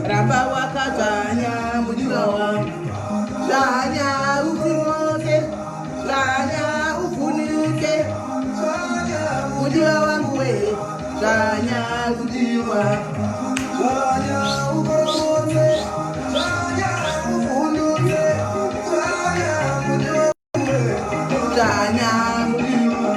Ramba wakadzanya mudiwa wangu zvanya utimoke zvanya uvhunuke mudiwa wangu we zvanya mudiwa zvanya ukote zvanya uvhunuke zvanya mudiwa zvanya mudiwa.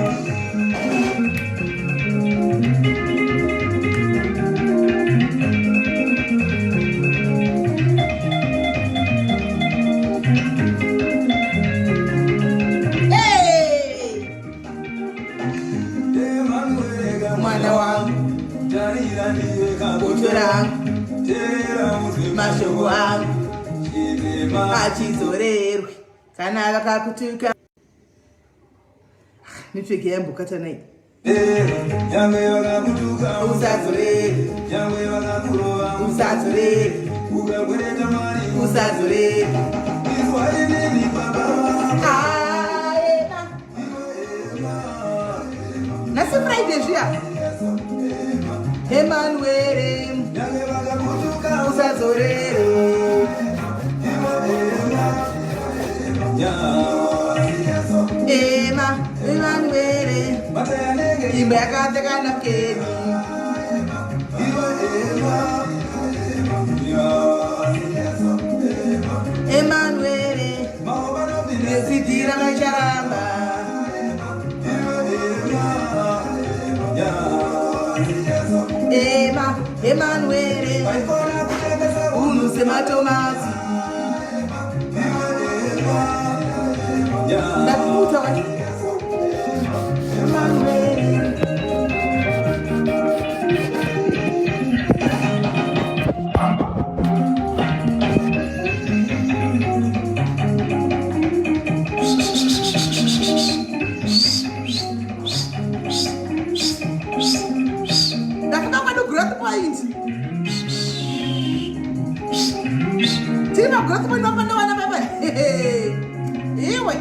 Mashoko angu achizorerwe kana vakakutuka nipfeke yambokata nai usadzorere usadzorere usadzorere nasi Friday zviya Emmanuel usadzorere Emmanuel imba yakatekana keni Emmanuel nezidira macharamba Emmanuel unuse matomasi ndakuta wati Emmanuel growth point no baba ewe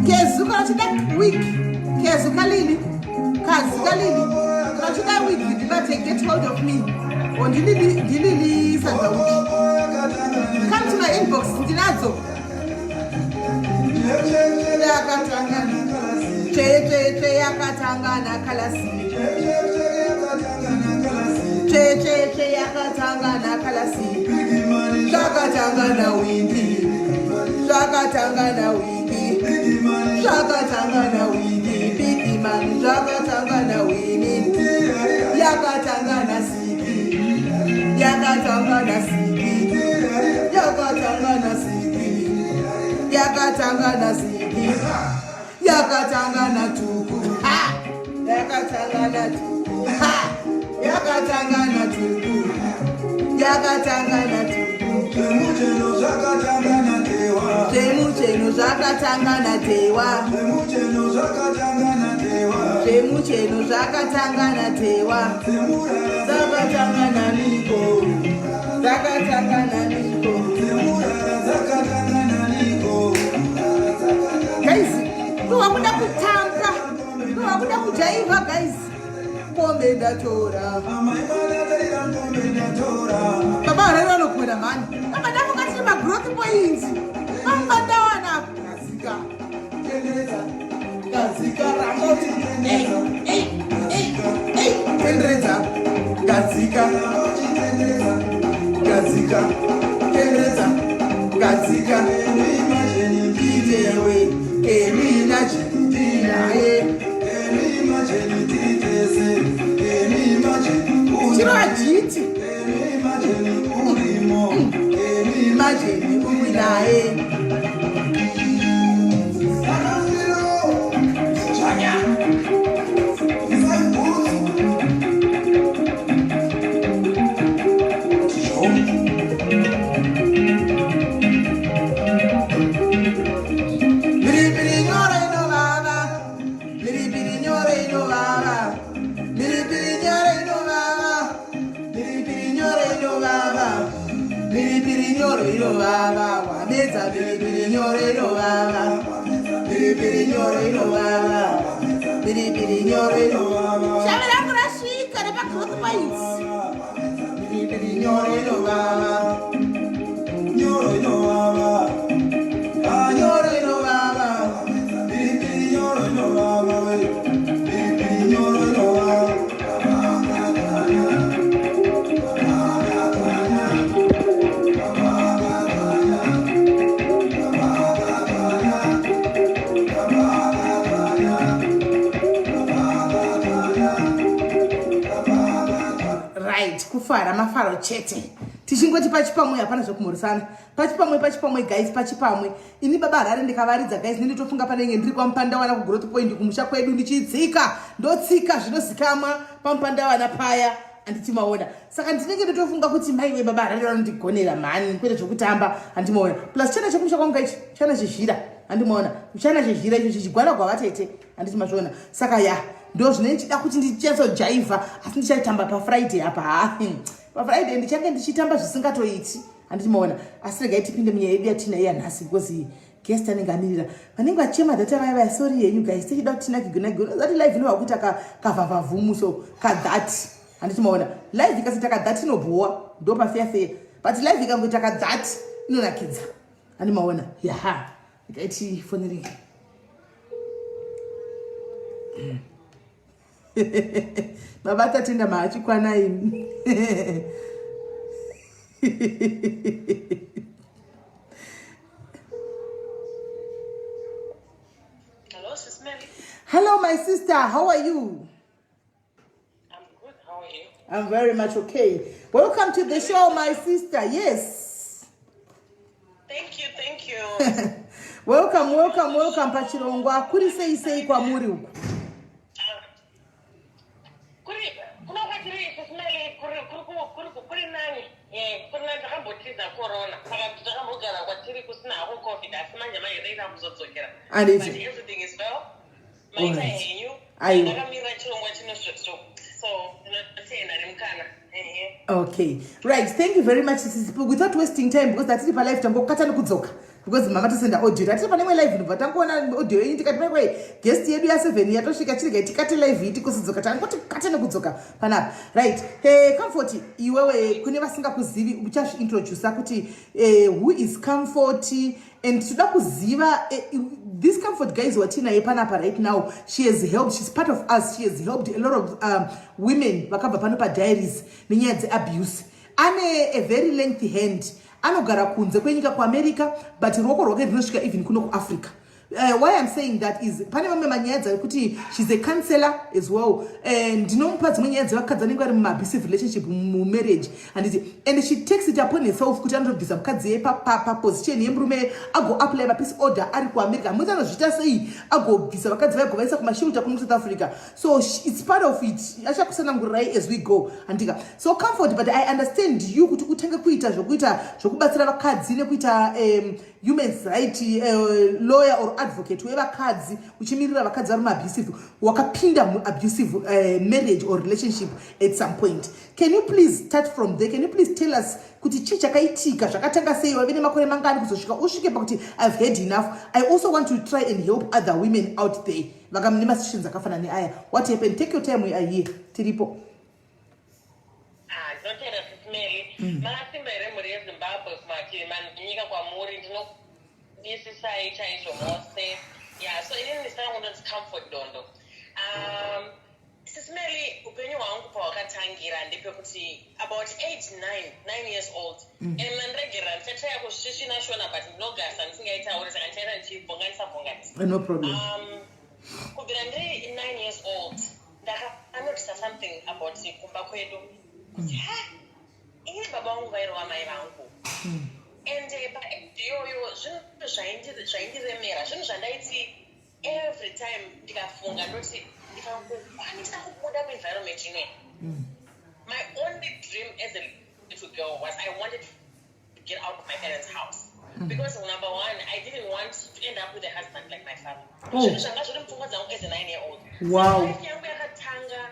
kezuka chida week kezuka lini kazika lini chida week that get hold of me on dilili sanga week come to my inbox ndinazo yakatangana cheche yakatangana kalasi cheche yakatangana kalasi Shakatangana wiki, Shakatangana wiki, Shakatangana wiki, big man, Shakatangana wiki, Yakatangana siki, Yakatangana siki, Yakatangana siki, Yakatangana siki, Yakatangana tuku, ha, Yakatangana tuku, ha, Yakatangana tuku, Yakatangana tuku. Chemucheno zvakatangana tewa Chemucheno zvakatangana tewa Chemucheno zvakatangana tewa Chemucheno zvakatangana tewa Zvakatangana niko Zvakatangana niko Zvakatangana niko Guys, tuwakuda kutanga Tuwakuda kujaiva guys Pombe ndatora Baba rero nokwera mani Baba ndakati ma growth points Baba ndawana kazika Kazika ramoti Kendreza Kazika Kazika Kendreza Kazika Imagine DJ we imagine uwinaye. Kufara mafaro chete tichingoti pachipamwe hapana zvokumhoresana pachipamwe guys pachipamwe ini baba Harare ndikavaridza guys nditofunga panenge ndiri kwamupanda wana kugrowth point kumusha kwedu ndichidzika ndotsika zvinozikamwa pamupanda wana paya anditimaona saka ndinenge nditofunga kuti maiwe baba Harare vanondigonera mhani kwete zvokutamba andimaona plus chana chekumusha kwangu ichi chana chezhira andimaona chana chezhira icho chichigwana kwavatete anditimazviona saka ya ndo zvine ndichida kuti ndichazojaivha asi ndichatamba pafriday apa pafriday ndichange ndichitamba zvisingatoiti anditimaona asi regai tipinde munyaya yedu yatina yanhasi because guest anenge amirira vanenge vachema data vaya sorry yenyu guys tichida kuti tinakigona zati live inova kuita kavhavhavhumu so kadhati anditimaona live ikasita kadhati inobhowa ndo pafeafea but live ikangoita kadhati inonakidza andimaona yaha ikaiti fonerei baba tatenda maachikwana imi Hello, Sis Melly. Hello, my sister. How are you? I'm good. How are you? I'm very much okay. Welcome to the show, my sister. Yes. Thank you. welcome pachirongwa kuri sei kwa muri uku. And everything is well. Okay, right. Thank you very much, without wasting time, because that's if I life tango kata nokudzoka. Because mama tasenda audio. That's pane live ndibva tangoona audio iyi tikati mai guest yedu ya 7 yatosvika chirika tikati live iti kusidzoka tangoti kata nekudzoka panapa. Right. Comfort iwewe kune vasingakuzivi uchazviintroduce kuti who is Comfort and toda kuziva this Comfort guys watinaye panapa right now. She's part of us. She has helped a lot of women vakabva pano pa diaries nenyaya dzeabuse. Ane a very lengthy hand. Anogara kunze kwenyika kuAmerica but ruoko rwake runosvika even kuno kuAfrica. Why I'm saying that is pane vamwe manyaya kuti she's a counselor as well and ndinomupa dzimwe nyaya dzevakadzi vanenge vari muabusive relationship mumarriage and she takes it upon herself kuti anotobvisa mukadzi ye paposition yemurume agoapply peace order ari kuAmerica mwete anozviita sei agobvisa vakadzi vaigovaisa kumashelter kuno South Africa. So it's part of it. Achakusanangurirai as we go andika. So Comfort, but I understand you kuti utange kuita zvokubatsira vakadzi nekuita human rights lawyer or advocate wevakadzi uchimirira vakadzi vari muabusive wakapinda muabusive marriage or relationship at some point. Can you please start from there? Can you please tell us kuti chii chakaitika zvakatanga sei wave nemakore mangani kuzosvika usvike pakuti I've had enough? I also want to try and help other women out there vakam nemasituations akafanana neaya. What happened? Take your time, we are here. Tiripo. Marasimba ere muri yeZimbabwe kumatiri nyika kwamuri ndinodisisai chaizvo mose. Yeah, so inini ndisana kundonzi Comfort dondo. Sis Melly, upenyu hwangu pahwakatangira ndepekuti about 9 years old. Nandiregera ndichachaya kusvisvina shona but ndinogasa ndisingaitauri saka ndichaita ndichibvonganisa. No problem. Kubvira ndiri 9 years old ndakanotice something about kumba kwedu. Ini baba wangu vairova mai vangu. And zvinhu zvaindiremera, zvinhu zvandaiti every time ndikafunga ndoti ndikakwanisa kubuda muenvironment inoyi. My only dream as a little girl was I wanted to get out of my parents' house. Because number one, I didn't want to end up with a husband like my father. Zvinhu zvanga zviri mupfungwa dzangu as a 9-year-old. Wow. Life yangu yakatanga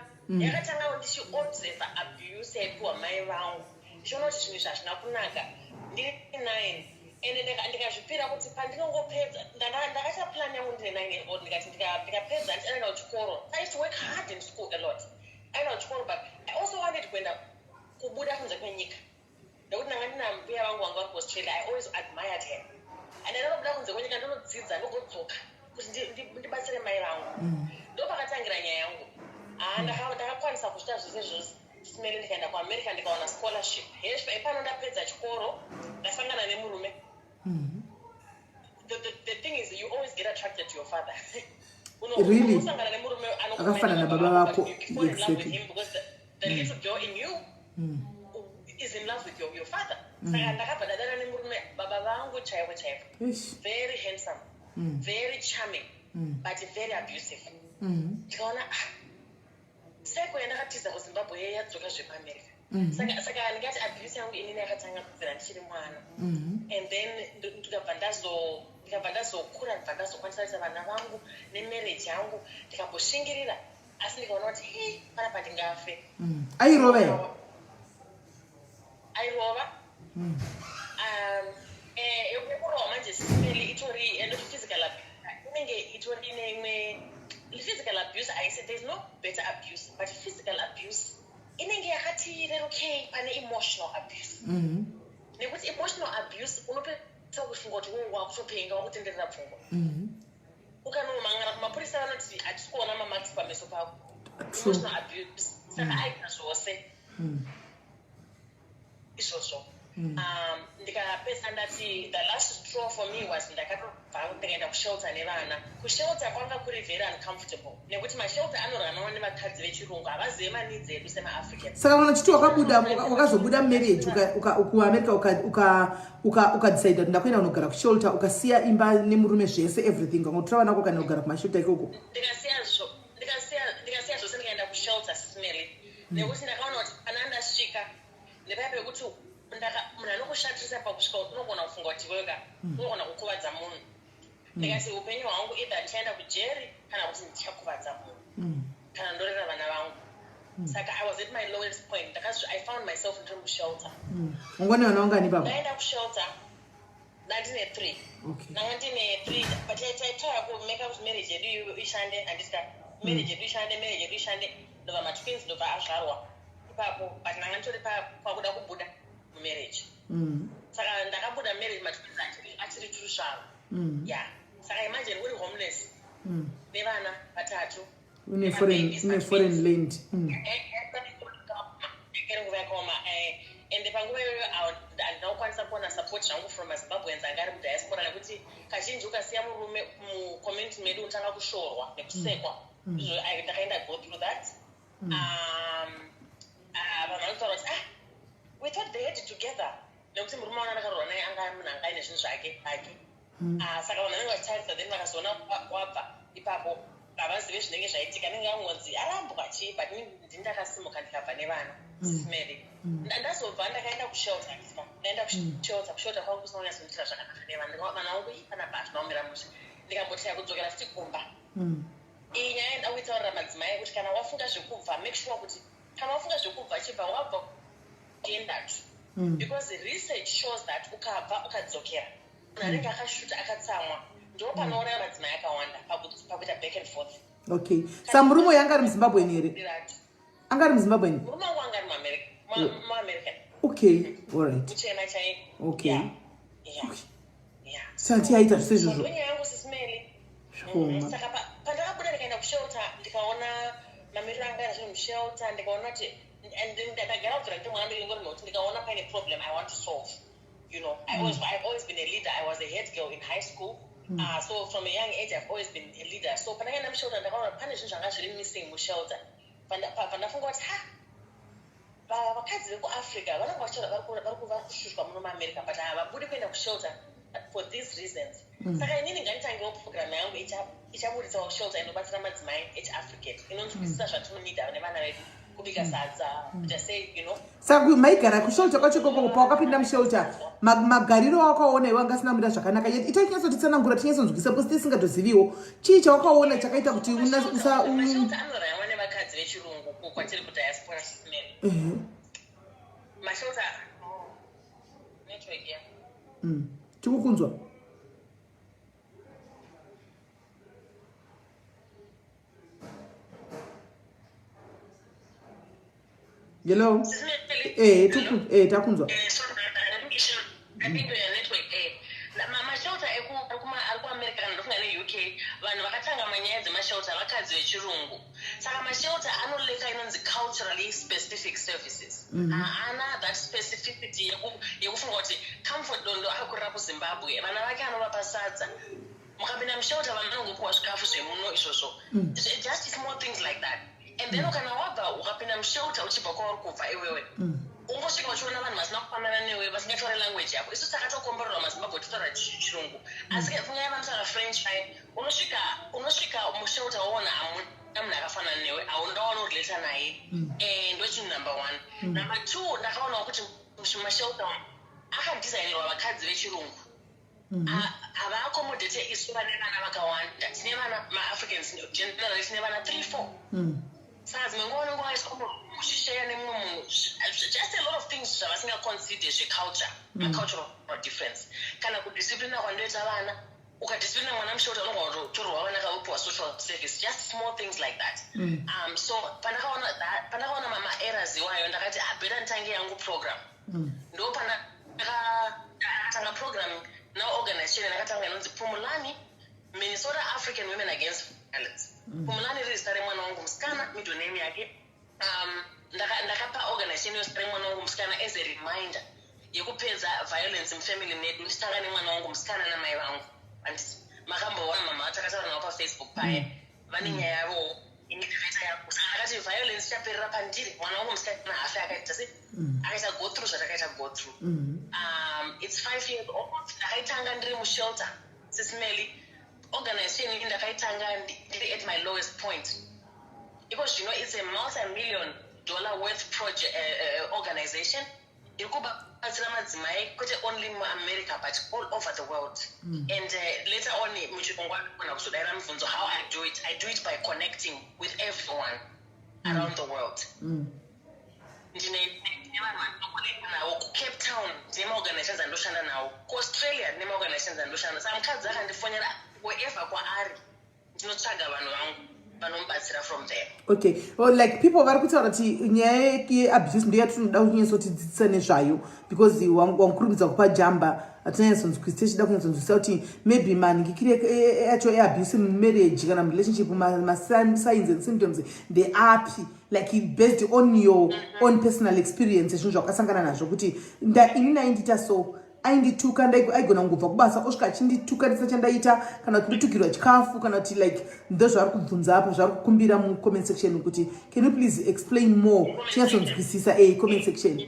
ndichiobserva abuse yaitwa mai vangu. Ndichiona kuti zvinhu izvi hazvina kunaka. Ndiri 9 ende ndikazvipira kuti pandinongopedza ndakachaplan yangu ndine 9-year-old ndikati ndikapedza ndichienda kuchikoro. I used to work hard in school a lot. Aenda kuchikoro, but I also wanted kuenda kubuda kunze kwenyika. Ndokuti ndanga ndina mbuya vangu wanga vari kuAustralia. I always admired her. And ndinobuda kunze kwenyika ndonodzidza ndogodzoka kuti ndibatsire mai vangu. Ndopakatangira nyaya yangu. Ndakakwanisa kusvika zvose zvose. Smeli ndikaenda kuAmerica ndikaona scholarship. Ipano ndapedza chikoro ndasangana nemurume. The thing is, you always get attracted to your father. Really? Usangana nemurume Akafana na baba wako. You fall in love with him because the little girl in you is in love with your father. Saka ndakabva dadana nemurume baba vangu chaivo. Very handsome, very charming, but very abusive. Ndikaona seko yandakatiza kuZimbabwe yadzoka zvepaAmerica. Saka ndingati abuse yangu inini yakatanga kubvira ndichiri mwana. And then ndikabva ndazokura ndibva ndazokwanisa vana vangu nemarriage yangu ndikaboshingirira, asi ndikaona kuti panapa ndingafe. Airova here? Airova. Yokurova manje simeli itori and physical abuse. Inenge itori neimwe physical abuse. I said there's no better abuse, but physical abuse inenge yakati okay pane emotional abuse. Nekuti emotional abuse unopedza kufunga kuti wakutopenga wakutenderera pfungwa. Ukanomangara kumapurisa vanoti hatisi kuona mamarks pameso pako. Emotional abuse. Saka aita zvose izvozvo. Ndikapesa ndati the last straw for me was ndakatobva ndikaenda kushelter nevana. Kushelter kwanga kuri very uncomfortable nekuti mashelter anorwanwa nevakadzi vechirungu, havazive manidzi edu semaAfricans. Saka vanachiti wakazobuda marriage kuAmerica ukadecide kuti ndakuenda kunogara kushelter ukasiya imba nemurume zvese everything wangotora vanako kana kugara kumashelter ikoko. Ndikasiya zvose ndikaenda kushelter Smeli nekuti ndakaona kuti pana ndasvika ndepaya pekuti munhu anokushatisa pakusvika kuti unogona kufunga kuti wega unogona kukuvadza munhu. Ndikati upenyu hwangu either ndichaenda kujeri kana kuti ndichakuvadza munhu kana ndorera vana vangu. Saka I was at my lowest point. I found myself ndiri mushelter. Ungone vana vangani baba? Ndaenda kushelter ndandine 3. Ndanga ndine 3 but taitaya kumeka kuti marriage yedu ishande handisika marriage yedu ishande ndobva matwins ndobva azvarwa ipapo but ndanga nditori pakuda kubuda mumarriage. Saka ndakabuda marriage matwins achiri tusvaro. Saka imagine uri homeless nevana vatatu une foreign land. Nguva yakaoma ende panguva iyoyo handinokwanisa kuona support zvangu from maZimbabweans anga ari mudiaspora nekuti kazhinji ukasiya murume mucommunity medu unotanga kushorwa nekusekwa. Ndakaenda go through that. Vanhu vanotaura kuti we thought they had it together nekuti murume wana ndakarorwa naye anga munhu anga aine zvinhu zvake hake. Saka vanhu vanenge vachitarisa then vakazoona wabva ipapo havazive zvinenge zvaitika. Nenge angonzi arambwa chii but ndini ndakasimuka ndikabva nevana. Smeli ndazobva ndakaenda kushelter. Ndaenda kushelter kwangu kusina kunyatsonitira zvakanaka nevana. Vana vangu panapa hazvinaomira musha. Ndikambotya kudzokera futi kumba. Iyi nyaya yenda kuitaurira madzimai kuti kana wafunga zvekubva make sure kuti kana wafunga zvekubva chibva wabva kuendatu. Because the research shows that ukabva ukadzokera munhu anenge akashuta akatsamwa ndo panoona madzimai akawanda pakuita back and forth. Okay. Samurumo yanga ari muZimbabwe here? Anga ari muZimbabwe? Murume wangu anga ari muAmerica. Okay, all right. Uchena chai. Okay. Sati yaita zvose izvozvo. Nyaya yangu sisimeli. Saka pandakabuda ndikaenda kushelter ndikaona mamiriro anga ari mushelter ndikaona kuti and ndakagara kubvira ndiri mwana ndingori nokuti ndikaona paine problem I want to solve. You know, I've always been a leader. I was a head girl in high school. So from a young age I've always been a leader. So pandakaenda mushelter ndakaona pane zvinhu zvanga zviri missing mushelter. Pandafunga kuti vakadzi vekuAfrica vanenge vari kushushwa muno muAmerica but havabudi kuenda kushelter for these reasons. Saka inini ngaitangewo program yangu ichaburitsawo shelter inobatsira madzimai echiafrican inonzwisisa zvatinonida nevana vedu kubika sadza just say saka maigara kushelter kwacho ikoko pawakapinda mushelter magariro awakaona iwe angasina muita zvakanaka yet itai tinyatsotisanangura tinyatsodzwisa posi tisingatozivio chii chawakaona chakaita kuti mashelter anorayamwa nevakadzi vechirungu kwatiri kudiaspora SIS-MELLY. Mashelter network ya tikukunzwa. Hello. Takunzwa. Mashelter ekuamerica kana ndofunga neuk vanhu vakatanga manyaya dzemashelter vakadzi vechirungu. Saka mashelter anoleka inonzi culturally specific services. Haana that specificity yekufunga kuti comfort dondo akakurira kuzimbabwe vana vake anovapa sadza mukapinda mushelter vanongopuwa zvikafu zvemuno izvozvo just small things like that. And then kana wabva ukapinda mushelter uchibva kwauri kubva iwewe ungosvika uchiona vanhu vasina kufanana newe vasingatauri language yako. Isu takatokomborerwa mazimbabwe totaura chirungu asi fungai vanotaura french pai unosvika mushelter waona munhu akafanana newe haundawana kurelata naye ndochinhu number 1. Number 2 ndakaonawo kuti mashelter akadesignirwa vakadzi vechirungu havaakomodhete isu vane vana vakawanda. Tine vana maafricans generally tine vana 3-4 saka dzimwe nguva nenguva isikomuchisheya nemumwe munhu just a lot of things zvavasingaconsider zveculture macultural difference kana kudisciplina kwandoita vana ukadisciplina mwana mushelter unogona kutorwa vana kaupiwa social service just small things like that. So pandakaona maerrors iwayo ndakati beta nditange yangu program ndo pandakatanga program naorganization ndakatanga inonzi Pumulani Minnesota African Women Against Violence. Pumulani riri remwana wangu musikana middle name yake. Ndakapa organization yose remwana wangu musikana as a reminder yekupedza violence mufamily medu nditanga nemwana wangu musikana namai vangu. Makamboona mama takataura nawo paFacebook paya vane nyaya yavo indikaita yako. Saka ndakati violence ichaperera pandiri mwana wangu musikana hafi akaita sei akaita go through zvatakaita go through. It's 5 years old. Ndakaitanga ndiri mushelter SIS-MELLY organization ndakaitanga ndiri at my lowest point because it's a multi-million-dollar worth project organization iri kubatsira madzimai kwete only muAmerica but all over the world. And later on muchirungu anogona kuzodaira mibvunzo how I do it by connecting with everyone around the world. Ndine vanhu vanokonekta navo kuCape Town ndine maorganizations andoshanda nawo kuAustralia ndine maorganizations andoshanda. Saka mukadzi akandifonera wherever kwaari ndinotsvaga vanhu vangu vanomubatsira from there. Okay, well, like people vari kutaura kuti nyaya yeabuse ndo yatinoda kunyatsotidzidzisa nezvayo because wangukurumidza kupa jamba atinyanyatsonzwisisa tichida kunyatsonzwisisa kuti maybe maningikire yacho eabuse mumarriage kana murelationship ma-signs and symptoms they api like based on your own personal experience zvinhu zvakasangana nazvo kuti inini aindita so aindituka aigona kungobva kubasa osvika achindituka ndisa chandaita kana kuti ndotukirwa chikafu kana kuti like ndo zvari kubvunza apa zvari kukumbira mucomment section kuti can you please explain more chinyatsonzwisisa comment section. No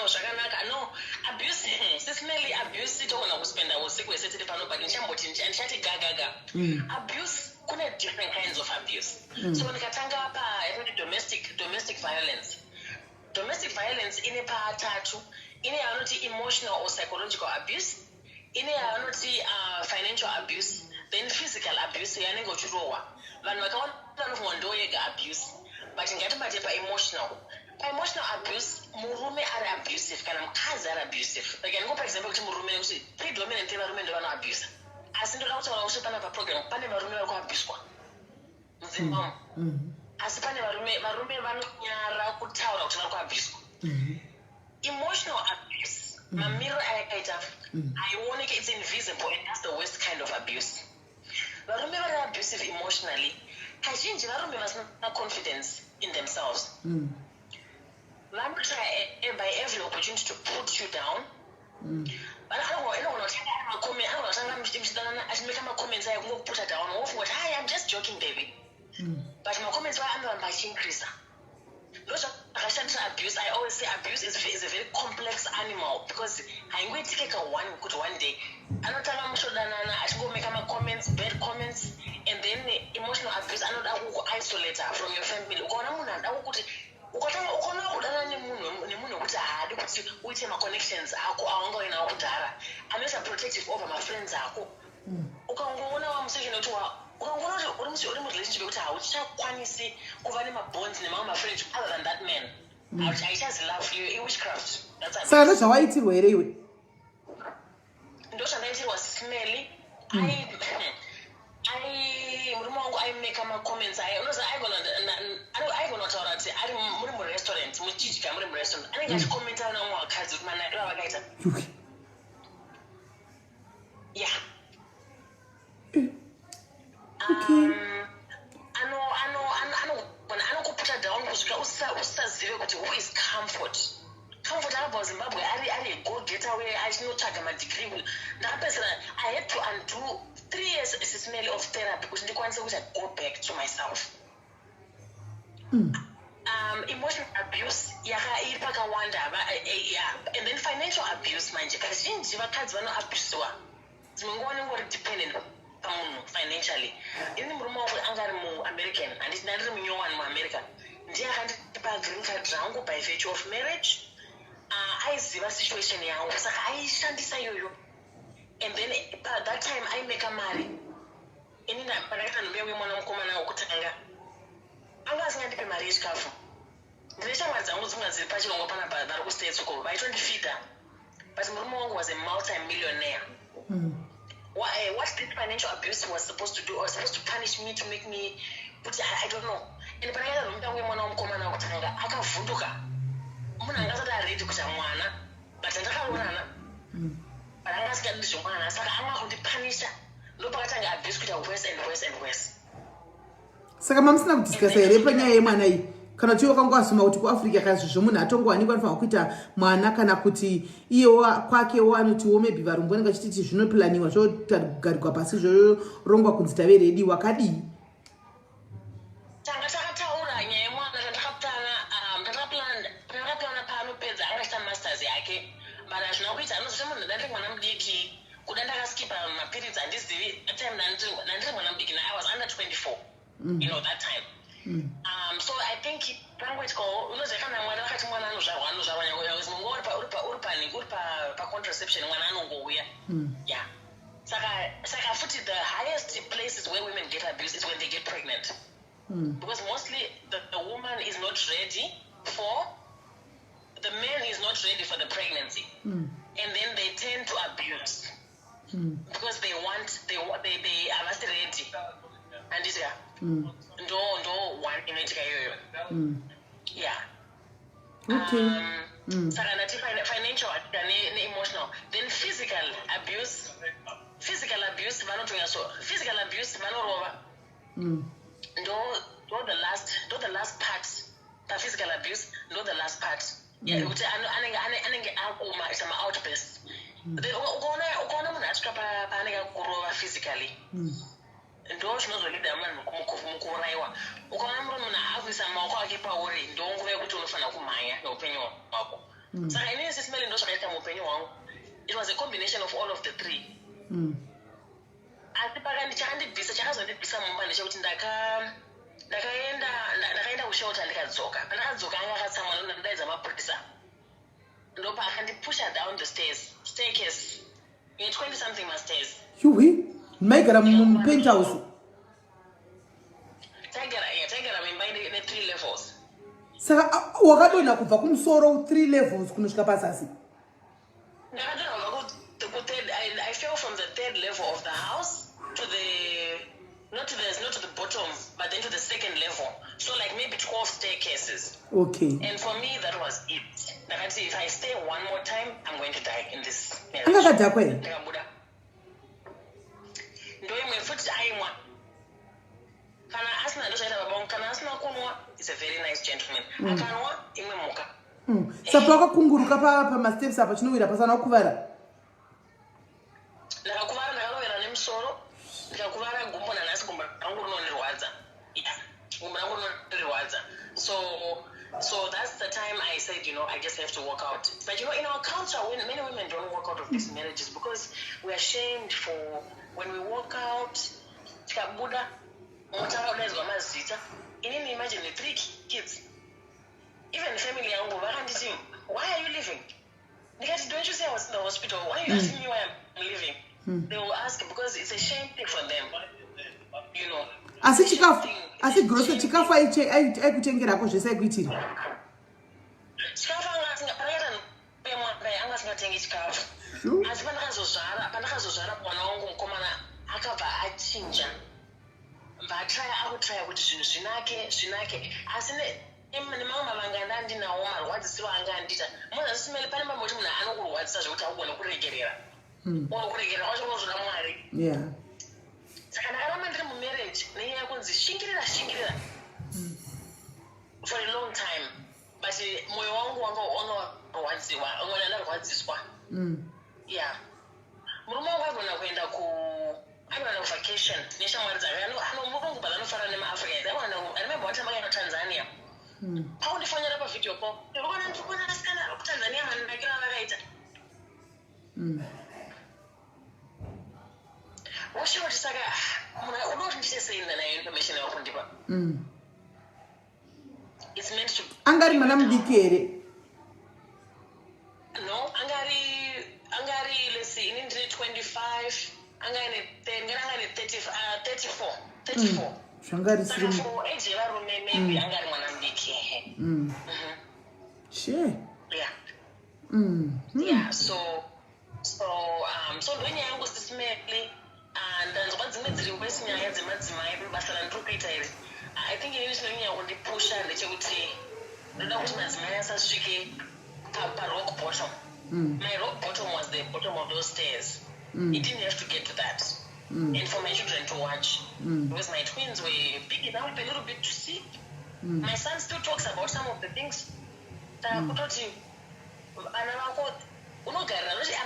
zvakanaka no abuse SIS-MELLY abuse togona kuspenda usiku wese tiri pano but ndichamboti ndichati gagaga abuse kune different kinds of abuse. So ndikatanga pa domestic violence. Domestic violence ine patatu. Ine yavanoti emotional or psychological abuse, ine yavanoti financial abuse, then physical abuse yanenge uchirohwa. Vanhu vakaona vanofunga ndo yega abuse, but ngatibate paemotional. Paemotional abuse murume ari abusive kana mukadzi ari abusive. Like ndingopa example kuti murume kuti predominantly varume ndo vano abuse. Asi ndoda kutaura kuti pana paprogram pane varume vari kuabuswa muZimbabwe. Asi pane varume vanonyara kutaura kuti vari kuabuswa. Emotional abuse, mamiro ayakaita haioneki, it's invisible and that's the worst kind of abuse. Varume vari abusive emotionally kazhinji varume vasina confidence in themselves. Vanotry by every opportunity to put you down. Anogona achimeka macomments ayo kungokuputa down wofunga kuti I'm just joking baby, but macomments ayo anoramba achiincreasa. Ndozvaka abuse, I always say abuse is a very complex animal because I'm going to take one day. I don't tell I should go make my comments, bad comments, and then emotional abuse. I don't isolate her from your family. Connections I'm just protective over my friends. Other than that man, I just love you. Witchcraft. That's so that's how I tell where you was smelly. I make my comments. I gonna tell that I'm restaurant, restaurant. I think I comment on more cards with my night. Yeah. Okay. I know. When I don't put her down, who is comfort? Comfort about Zimbabwe. I go get away. I know my degree. That person, I had to undo 3 years SIS-MELLY of therapy because the consequence I go back to myself. Emotional abuse, and then financial abuse, man. Abuse. Dependent financially. In the American, and it's not American. They are green card by virtue of marriage. I see a situation here. I shan't say you. And then at that time, I make a marry. In that, but I can be women come and Okutanga. I was going to be marriage careful. The nation was almost as a passion of that states by 20 feet. But Murmo was a multi-millionaire. What this financial abuse was supposed to do, or supposed to punish me to make me, but I don't know. And but I don't know when I'm coming out. I can't funduka. Munanga ready to Mwana, but I don't but I ask this one, I said, I'm going to punish her. Look at I abuse worse and worse and worse. Saka mamsina kudiscussa here panyaya yemwana iyi kana chiwo kangwasuma kuti kuAfrica kazi zvomuna atongowanikwa anofanira kuita mwana kana kuti iyewo kwake wanotiwo maybe varumbwana ngachititi zvinoplaniwa zvogarirwa pasi zvorongwa kunzi tave ready wakadii takataura nyaya yemwana ndakaplana paanopedza akaita masters yake but hazvina kuita anozoti munhu ndandiri mwana mudiki kuda ndakaskipa maperiods handizivi time nandiri mwana mudiki I was under 24 you know that time. So I think language call unozekana mwana akati mwana anozvarwa mungo uri pa contraception mwana anongouya. Yeah. Saka futi the highest places where women get abused is when they get pregnant. Because mostly the woman is not ready for the man is not ready for the pregnancy. And then they tend to abuse. Because they are not ready. And it's no one in it. Yeah. Okay. Financial and emotional. Then physical abuse. Physical abuse, Manorova. No, the last part. The physical abuse, no, the last part. Yeah, I outburst. Then physically. Ndo zvinozolida munhu mukuraiwa ukaona munhu avisa maoko ake pauri ndonguva yekuti unofana kumhanya neupenyu hwako saka inini SIS-MELLY ndo zvakaita muupenyu hwangu. It was a combination of all of the three. Asi chakandibvisa chakazondibvisa mumba ndechekuti ndakaenda kushelter ndikadzoka. Pandakadzoka anga akatsamwa ndaidza mapurisa ndopa akandipusha down the staircase in 20 something stairs. Yuwi maigara mupenthouse. Taigara mimba ine 3 levels. Saka wakadonha kubva kumusoro 3 levels kunosvika pasasi. I fell from the 3rd level of the house to the not to the bottom, but then to the 2nd level. So like maybe 12 staircases. Okay. And for me that was it. If I stay one more time, I'm going to die in this marriage. It's a very nice gentleman. Saka wakakunguruka pamasteps apa chinowira pasana kuvara. Ndakakuvara ndakarovera nemusoro. Ndakakuvara gumbo nanasi gumbo rangu rinondirwadza. Gumbo rangu rinondirwadza. So So that's the time I said, I just have to walk out. But in our culture, many women don't walk out of these marriages because we are shamed for when we walk out. Imagine the 3 kids. Even the family, why are you leaving? Don't you say I was in the hospital? Why are you asking me why I'm leaving? They will ask because it's a shame thing for them. Asi grocery chikafu aikutengera ko zvese kuitira. Chikafu angasingatengi chikafu. Asi pandakazozvara mwana wangu mukomana akabva achinja. Akutraya kuti zvinhu zvinake. Asi nemamwe mavanga ndandinawo marwadzisiro anga andita. Munhu asisimele pane mamwe kuti munhu anokurwadzisa zvokuti augone kuregerera. Kuregerera kwacho kunozvoda Mwari. Yeah. Saka ndakaramba ndiri mumarriage nenyaya yekunzi shingirira for a long time, but moyo wangu wanga ndarwadziswa. Yeah. Murume wangu aigona kuenda vacation neshamwari dzake mulungu but anofara nemaafricans. I remember one time akaenda Tanzania. Akundifonyera pavideo call. Ndikuona asikana kutanzania manakira vakaita. Washoti saka unoti ndicheseinda nayo information yakundipa. It's meant to angari mwana mudiki here. No, angari let's see, in 25, angari 34. Shangari siri. For age varume maybe angari mwana mudiki. Sure. Yeah. Yeah, so ndonya yangu SIS MELLY and nzva dzimwe dziri kwesi nyaya dzemadzimai basa randiri kuita iri. I think inini chinonyanya kundipusha ndechekuti ndoda kuti madzimai asasvike parock bottom. My rock bottom was the bottom of those stairs. It didn't have to get to that. And for my children to watch. Because my twins were big enough a little bit to see. My son still talks about some of the things. I'm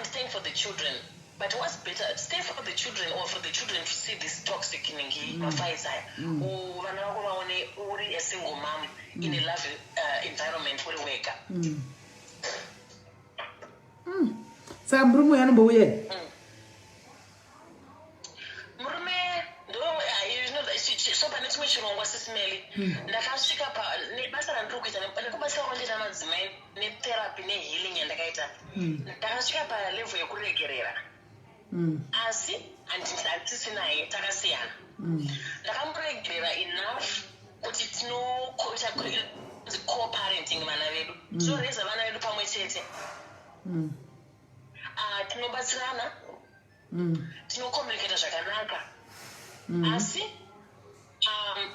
staying for the children. But what's better, stay for the children or for the children to see this toxic fights. Or a single mom in a loving environment where we work. So Bruno yanomboye. So panechimwe chirongwa SIS MELLY ndakasvika nebasa randiri kuita ndikubatsira kwandiita madzimai netherapy nehealing yandakaita ndakasvika palevel yekuregerera asi handisi naye takasiyana. Ndakamuregerera enough kuti tinoita co-parenting vana vedu tinoreza vana vedu pamwe chete, tinobatsirana, tinokomunicata zvakanaka. Asi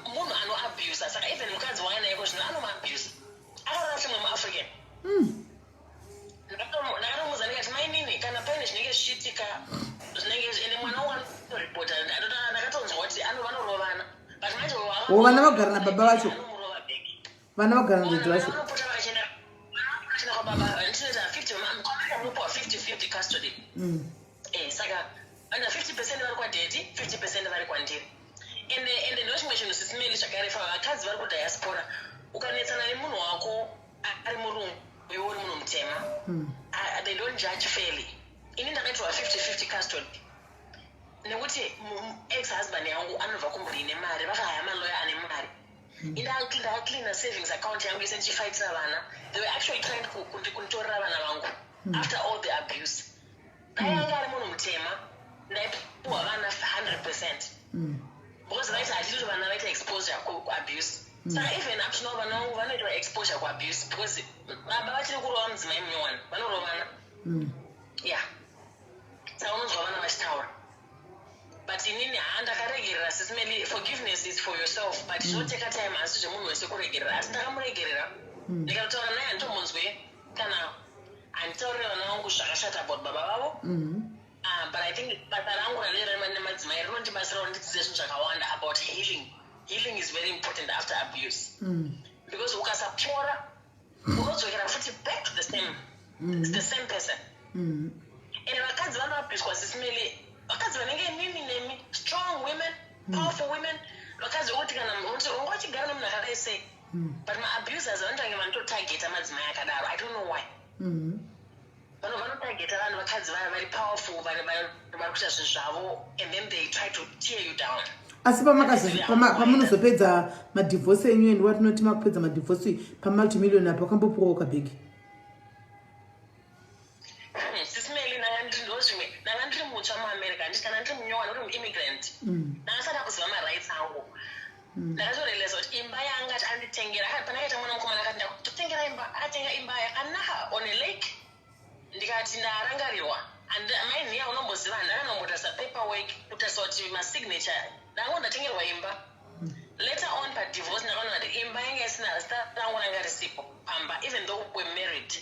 munhu anoabuse, saka even mukadzi waanaiko zvino anomaabuse akarora chimwe muafrican. Ndakatomuudza ndikati mainini kana paine zvinenge zvichiitika zvinenge ende mwana wangu anoripota. Ndakatonzwa kuti vanorovana but manje vana vagara nababa vacho, anomurova bheki, vana vagara nababa vacho vanopota vachina kwababa. Ndinoita 50 custody. Saka under 50% vari kwadhedi, 50% vari kwandiri. Ende ndochimwe chinhu SIS MELLY zvakarefa vakadzi vari kudiaspora. Ukanetsana nemunhu wako ari murungu iwe uri munhu mutema, they don't judge fairly. Ini ndakaitirwa 50 custody nekuti ex-husband yangu anobva kumhuri ine mari, vakahaya maloya ane mari. Ndakacleana savings account yangu ise ndichifaitira vana. They were actually trying kunditorera vana vangu after all the abuse. Dai anga ari munhu mutema ndaipiwa vana 100%. Because vaiti hatidi kuti vana vaita exposure kuabuse. Saka even up to now vana vangu vanoitwa exposure kuabuse because baba vachiri kurova mudzimai munyowani vanorovana. Yeah. Saka unonzwa vana vachitaura. But inini ndakaregerera SIS MELLY. Forgiveness is for yourself, but zvinoteka time asi zvemunhu wese kuregerera. Asi ndakamuregerera ndikataura naye handitombonzwe kana handitaurira vana vangu zvakashata about baba vavo. But I think basa rangu ralera nemadzimai rinondibatsira kuti ndidzidzise zvinhu zvakawanda about healing. Healing is very important after abuse. Because ukasapora unodzokera futi back to the same. It's the same person. And vakadzi vanoabuswa SIS MELLY, vakadzi vanenge mimi nemi, strong women, powerful women, vakadzi vokuti kana unoti wachigara nemunhu akadai sei but maabusers vanotanga vanototageta madzimai akadaro. I don't know why. Vanotageta vanhu vakadzi vaya vari powerful, vari kuita zvinhu zvavo, and then they try to tear you down. Asi pamunozopedza madivorce enyu and watinoti makupedza madivorce pamultimillion apo wakambopuwa ukabhegi? Sis Melly, nanga ndiri mutsva muAmerica, handisi kana ndiri munyowani uri muimmigrant. Ndakasada kuziva marights angu. Ndakazorealiza kuti imba yangati anditengera, panakaita mwana mukomana akati ndakutotengera imba, akatenga imba yakanaka on a lake. Ndikati ndarangarirwa. And my near unomboziva ndakanombotasa paperwork kutasa kuti masignature ndango ndatengerwa imba. Later on pa divorce ndakaona kuti imba yange isina zita rangu ranga risipo pamba, even though we're married.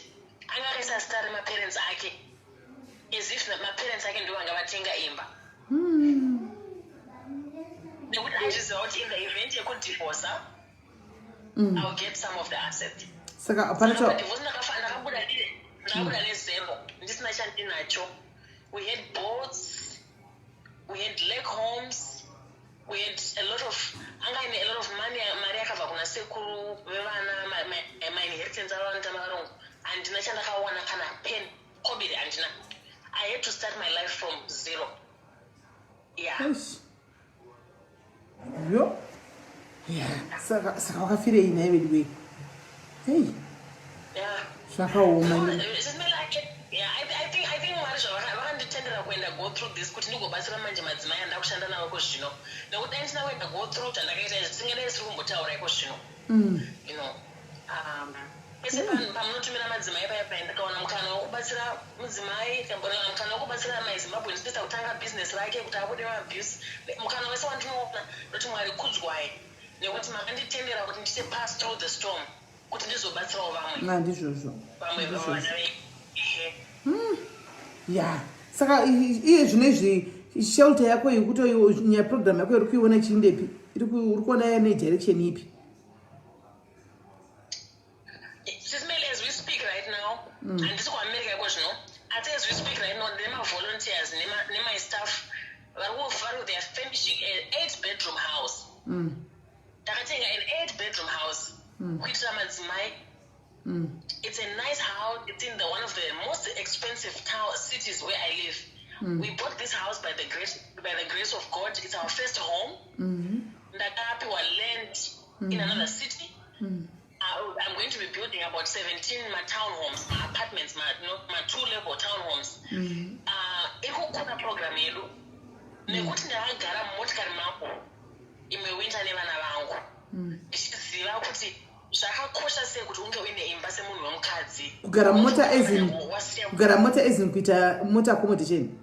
Anga akaisa zita remaparents ake, as if maparents ake ndiwo vanga vatenga imba. Nekuti achiziva kuti in the event yekudivorce I'll get some of the assets. Saka panacho divorce ndakabuda nezero, ndisina chandinacho. We had boats, we had lake homes, we had a lot of money. Mari yakabva kuna sekuru vevana, my inheritance around Tamarong, and ndinachandakawana kana pen kobiri andina. I had to start my life from zero. Yeah. Yes. Yo. Yeah. Saka wakafire ina iwe. Hey. Yeah. Shaka woman. Yeah, I think marriage vakanditendera kuenda go through this kuti ndigobatsira manje madzimai andakushanda nawo iko zvino. Nekuti andisina kuenda go through tandakaita tisingadai siri kumbotaura iko zvino. You know. Pese pamunotumira madzimai paya ndakaona mukana wokubatsira mudzimai, kamboona mukana wokubatsira maZimbabweans kuita kutanga business rake kuti abude maabuse. Mukana wese wandinoona kuti Mwari kudzwai. Nekuti makanditendera kuti ndise pass through the storm kuti ndizobatsirawo vamwe. Ndizvozvo. Vamwe vavana ve. Yeah. Saka iye zvinezvi shelter yako yekuti nya program yako iri kuiona chindepi? Iri kuona yana direction ipi? Sis Melly, as we speak right now, and this is America yako zvino. As we speak right now, nema volunteers, nema staff they are finishing an 8-bedroom house. Takatenga an 8-bedroom house. Kuitira madzimai. It's a nice house. It's in one of the most expensive cities where I live. We bought this house by the grace of God. It's our first home. Ndakapiwa land in another city. I'm going to be building about 17 townhomes, apartments, 2-level townhomes. Ikukona program yedu. Nekuti ndakagara mumotikari mangu imwe winter nevana vangu. Ndichiziva kuti zvakakosha sei kuti unge uine imba semunhu wemukadzi. Kugara mota ezini kuita mota accommodation.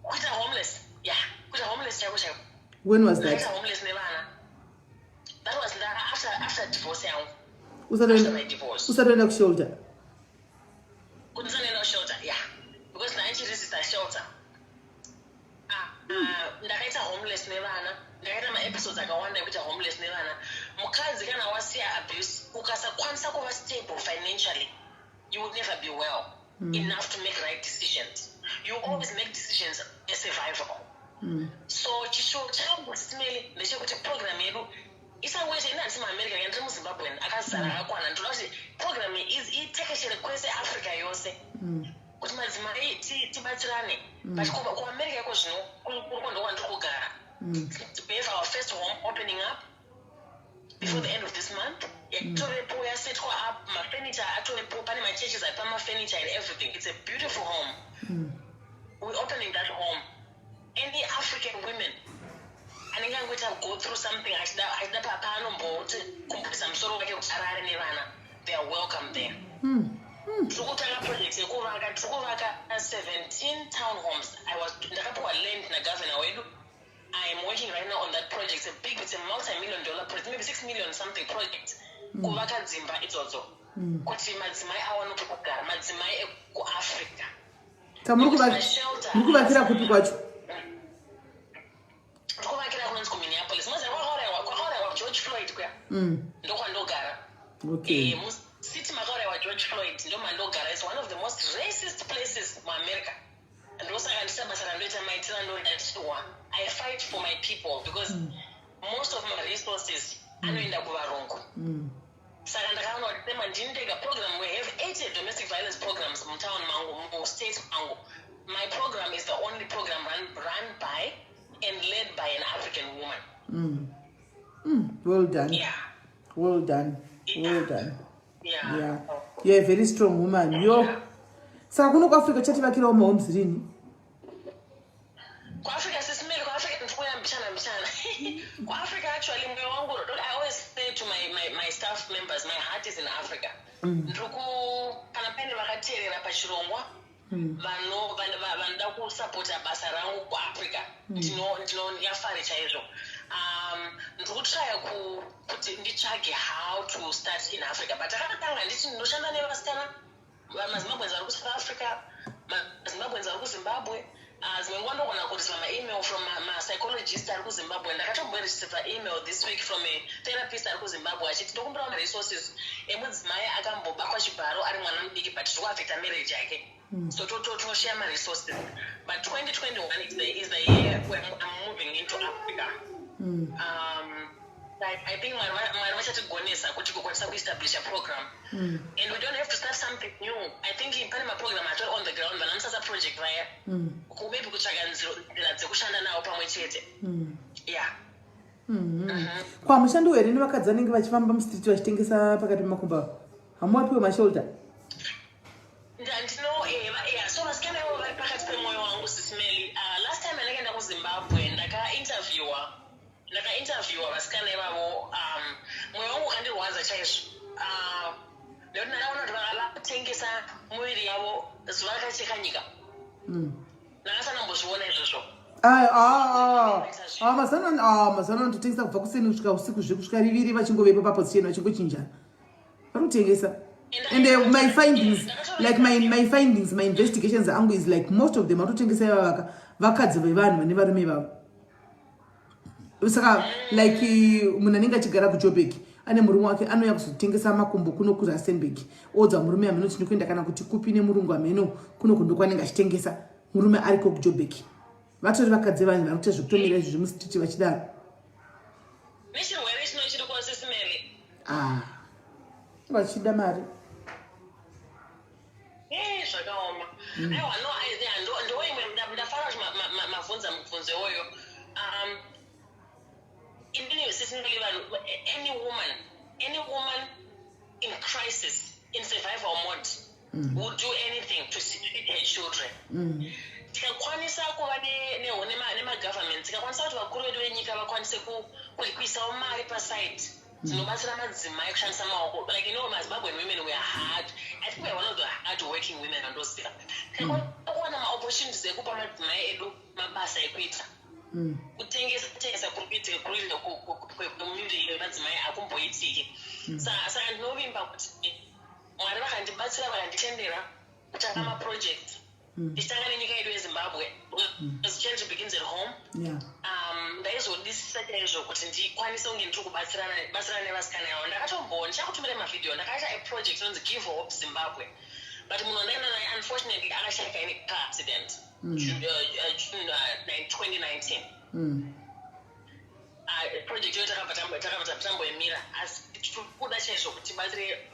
Kuita homeless. Yeah, kuita homeless chako. When was that? Kuita homeless nevana. That was after divorce yangu. After my divorce. Usatoenda kushelter. Kundisanoenda kushelter, yeah. Because ndaichiresista shelter. Ndakaita homeless nevana. Ndakaita ma-episodes akawanda ekuita homeless nevana. Mukadzi kana wasiya abuse, ukasakwanisa kuva stable financially, you will never be well enough to make right decisions. You always make decisions as survival. So chisho changu Melly ndechekuti program yedu isangoita ina ndisi muAmerica ndiri muZimbabwe akazara akakwana. Ndoda kuti program itekeshere kwese Africa yose. Kuti madzimai tibatsirane. But kuAmerica yako zvino kurikondokwa ndiri kugara. We have our first home opening up before the end of this month. Torepo yasetwa up, my furniture atorepo, pani my churches I put my furniture and everything. It's a beautiful home. We're opening that home. Any African women, and I'm going to go through something. They are welcome there. Tukutanga projects tukuvaka 17 townhomes. I was ndakapiwa land na governor wedu. I am working right now on that project. It's a multi-million-dollar project, maybe 6 million something project. Kuvaka dzimba idzodzo. Kuti madzimai awane kugara, madzimai ekuAfrica. Mukuvakira kupi kwacho? Tukuvakira kunonzi kuMinneapolis. Mwaziva kwakaurayiwa George Floyd kuya. Ndokwandogara. Okay. City makaurayiwa George Floyd ndomandogara. It's one of the most racist places muAmerica. And also I fight for my people because most of my resources anoenda kuvarungu. Saka ndakaona kuti tema ndinotega program. We have 80 domestic violence programs mutown mangu, state mangu. My program is the only program run by and led by an African woman. Well done. Yeah. Well done. Yeah. Well done. Yeah. You're a very strong woman. Saka kuno kuAfrica chativakirawo mahomes rini? KwaAfrica SIS MELLY, KwaAfrica ndikuya mchana. KwaAfrica actually mwe wangu, I always say to my staff members, my heart is in Africa. Ndruku kana pende vakateerera pachirongwa. Vanoda kusapota basa rangu kuAfrica. Ndinofara chaizvo. Ndikutraya kuti nditsvage how to start in Africa. But akatanga nditi ndinoshanda nevasikana maZimbabweans vari kuSouth Africa, maZimbabweans vari kuZimbabwe. Zimwe nguva ndogona kurisira ma-email from ma-psychologist ari kuZimbabwe. Ndakatomboreceiva email this week from a therapist ari kuZimbabwe achiti tokumbirawo ma-resources emudzimai akambobakwa chibharo ari mwana mudiki but zviri kuaffecta marriage yake. So toshare ma-resources. But 2021 is the year where I'm moving into Africa. I think Mwari vachatigonesa kuti kukwanisa kuestablish a program. And we don't have to start something new. I think pane maprogram atori on the ground vanamusasa project vaya. Maybe kutsvaga nzira dzekushanda nawo pamwe chete. Yeah. Kwamushando here nevakadzi vanenge vachifamba mustreet vachitengesa pakati pemakumba. Hamuwapiwe mashoulder? So vasikana ivo vari pakati pemwoyo wangu SIS MELLY. Last time ndakaenda kuZimbabwe ndakainterviewa vasikana ivavo. Mwoyo wangu ukandirwadza chaizvo. Nekuti ndakaona kuti vakatengesa muviri yavo zuva rakacheka nyika. Ndakasana mbozviona izvozvo. Mazano anototengesa kubva kuseni kusvika usiku kusvika riviri vachingovepo papo chena vachingochinja. Varikutengesa. And my findings, like my findings, my investigations angu is like most of them varikutengesa vakadzi vevanhu vane varume vavo. Saka like munhu anenge achigara kuJoburg ane murume wake anouya kuzotengesa makumbo kuno kuRustenburg. Odza murume ameno tinokuenda kana kuti kupi nemurungu ameno kuno kundokwanenge achitengesa murume ariko kuJoburg. Vatori vakadzi vanhu varikuita zvekutomira izvi zvemusititi vachidaro. Nechirwere chinochiri kwa SIS MELLY. Vachida mari. Zvakaoma. Aiwa ndoimwe ndafara mabvunza mubvunzo iwoyo. SIS MELLY, any woman in crisis, in survival mode, will do anything to feed her children. Tikakwanisa kuva nemagovernment, tikakwanisa kuti vakuru vedu venyika vakwanise kuisawo mari paside dzinobatsira madzimai kushandisa maoko. Like, Zimbabwean women were hard. I think we are one of the hard working women on those things. Tikakwana ma-opportunities ekupa madzimai edu mabasa ekuita. Kutengesa kurikuitika kurira kwemuviri wemadzimai akumboitiki. Saka ndinovimba kuti Mwari vakandibatsira vakanditendera kutanga maproject. Tichitanga nenyika yedu yeZimbabwe. Because change begins at home. Ndaizodisisa chaizvo kuti ndikwanise kunge ndiri kubatsirana nevasikana yavo. Ndakatombochakutumira mavhidhiyo ndakaita project inonzi Give Hope Zimbabwe. But munhu wandaenda naye unfortunately akashayika in a car accident. June 2019. Project yoyo takabva tamboimira asi kuda chaizvo kuti tibatsire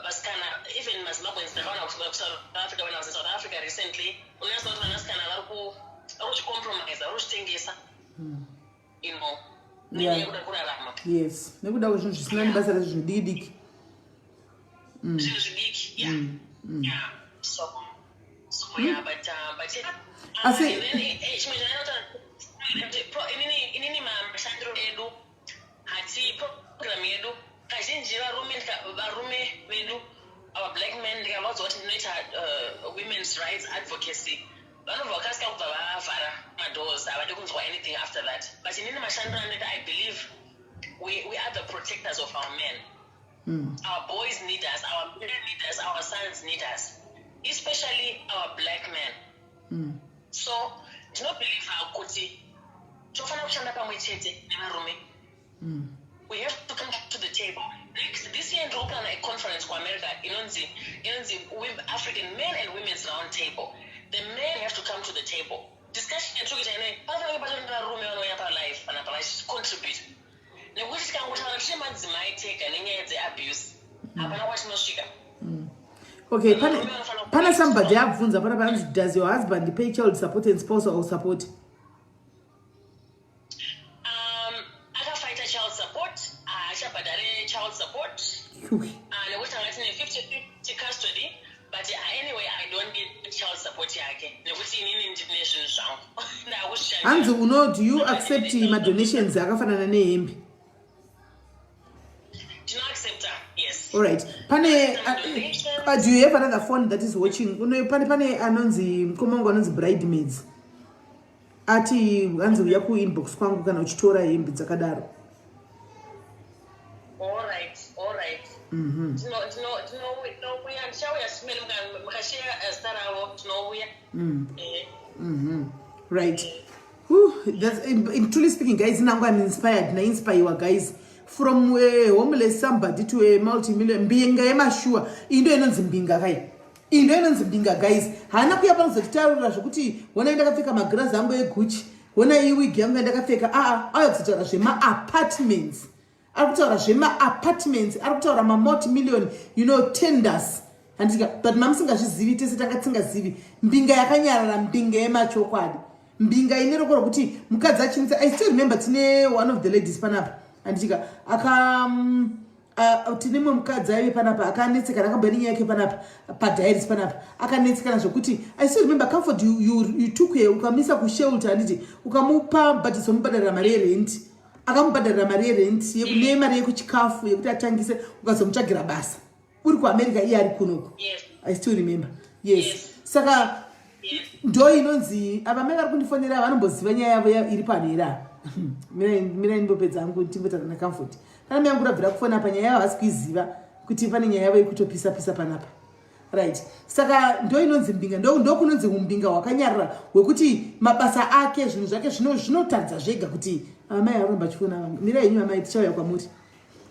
vasikana even maZimbabweans. Ndakaona kuti kuSouth Africa, when I was in South Africa recently, unoziva kuti vanasikana vari kuchicompromise, vari kuchitengesa, nenyaya yekuda kurarama. Yes, nekuda kwezvinhu zvisina nebasa rezvo zvidiki. Zvinhu zvidiki, yeah. So yeah, but chimwe chanaita inini mashandiro edu hati program yedu kazhinji varume vedu our black men ndikavaudza kuti ndinoita women's rights advocacy vanobva vakasika kubva vavhara madoors havadi kunzwa anything after that. But inini mashandiro anoita I believe we are the protectors of our men. Our boys need us, our men need us, our sons need us, especially our black men. So ndinobelieve kuti tofanira kushanda pamwe chete nevarume. We have to come to the table. This year ndiri kupana a conference kuAmerica inonzi African Men and Women's Round Table. The men have to come to the table. Discussion yatiri kuita ineyi panofanira kubatwa nevarume vanouya palive kana vachicontribute. Nekuti tikangutaura tine madzimai tega nenyaya dzeabuse hapana kwatinosvika. Okay, pana somebody abvunza pana panzi, does your husband pay child support and spousal support? Akafaita child support, achabhadhare child support. Nekuti anga tine 50-50 custody, but anyway I don't get child support yake nekuti inini ndine zvinhu zvangu. Hanzi do you accept my donations akafanana nehembe? Do not accept her, yes. All right. Pane, do you have another phone that is watching? Pane anonzi komongo anonzi bridesmaids. Ati hanzi uya ku inbox kwangu kana uchitora hembe dzakadaro. All right. Tinouya ndichauya simene mukashare zita ravo tinouya. Right. That's truly speaking, guys. Now I'm inspired. Na inspire guys. From a homeless somebody to a multi-million mbinga yemashua indo inonzi mbinga kai indo inonzi mbinga guys hana kuyapa nzotitaurira zvokuti wona ndakapfeka magirazi angu eguchi wona iwigi yangu ndakapfeka aya kutaura zvema-apartments ari kutaura zvema-apartments ari kutaura ma-multi-million tenders handika but mamusingazvizivi tese tangatsingazivi mbinga yakanyarara mbinga yemachokwadi mbinga ine roko rokuti mukadzi achinisa. I still remember tine one of the ladies panapa andichika tine mwe mukadzi aive panapa akanetsekana akamberi nyaya yake panapa padiaries panapa akanetsekana zvokuti I still remember comfort you took her ukamisa kushelter anditi ukamupa bhatiso mubhadharira mari yerent akamubhadharira mari yerent nemari yekuchikafu yekuti atangise ukazomutsvagira basa uri kuamerica iye ari kunoko. I still remember. Yes. Saka ndo inonzi ava mai vari kundifonera vanomboziva nyaya yavo iri panera. Mira ndopedza hangu timbotara naComfort. Kana mai yangu rabvira kufona panyaya yavo hasi kuiziva kuti pane nyaya yavo yekutopisa panapa. Right. Saka ndo inonzi mbinga ndo kunonzi umbinga hwakanyarara hwekuti mabasa ake zvinhu zvake zvinotaridza zvega kuti amai aromba chifona mira yenyu amai tichauya kwamuri.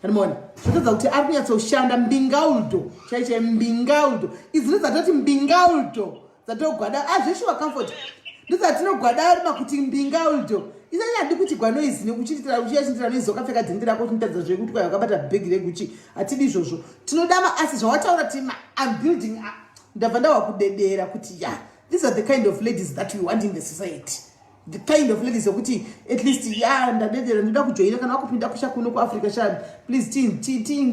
Anoona zvotadza kuti ari kunyatsoshanda mbingauldo chaichai mbingauldo izvi ndizatoti mbingauldo dzatogwada zveshuwa Comfort ndizvatinogwada ari makuti mbingauldo isanyadi kuti gwanoizi nekuchitira uchiyachitira noizi wakapfeka dhendi rako tinotadza zvekuti kwai wakabata bhegi reguchi hatidi izvozvo tinoda maasi zvawataura kuti I'm building ndabva ndawa kudedera kuti these are the kind of ladies that we want in the society. The kind of ladies yokuti at least ndadedera ndoda kujoina kana wakupinda kusha kuno kuAfrica shani please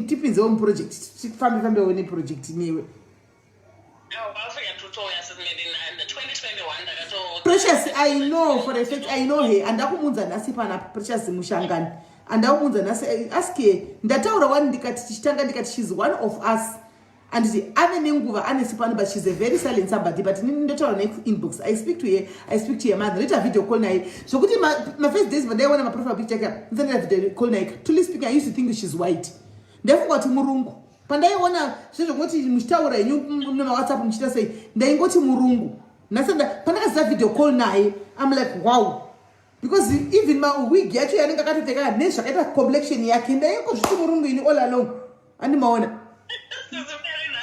tipinzewo muproject tifambe wone project newe. Precious, I know for a fact, I know her. Andakumunza nasi pana Precious mushangani. Andakumunza nasi ask her. Ndataura wani ndikati she's one of us. And the ane nenguva ane sipani, but she's a very silent somebody. But ndataura next inbox. I speak to her mother. Later video call na her. So kuti my first days but they want my profile picture here. Then I video call na her. Truly speaking, I used to think she's white. Therefore got murungu. Pandaiona zvekuti muchitaura yenyu nema WhatsApp muchita sei ndaingoti murungu nasenda pandakaisa video call naye I'm like wow because even my wig yacho yanenge akatopfeka nezvakaita complexion yake ndaingozviti murungu ini all along andimaona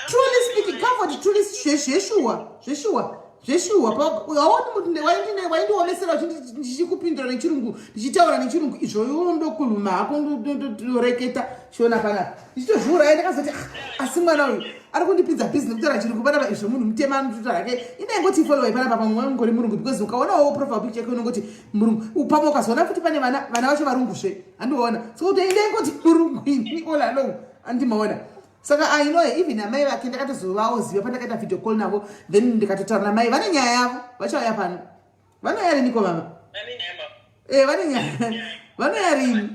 truly speaking Comfort truly zveshuwa aoni munhu waindionesera kuti ndichikupindura nechirungu ndichitaura nechirungu izvo ndokuluma hako ndoreketa shona panapa ndichitozvura ndakazoti asi mwana uyu ari kundipinza business kutaura chirungu panapa izvo munhu mutema anotaura rake indaingoti followai panapa pamwe ngori murungu because ukaonawo profile picture yake unongoti murungu pamwe ukazoona futi pane vana vacho varunguzve andiona so kuti indaingoti murungu ini all along andimaona. Saka I know even amai vake ndakatozovawo ziva pandakaita video call navo then ndikatotaura namai vane nyaya yavo vachauya pano vanoya riniko mama vane nyaya rini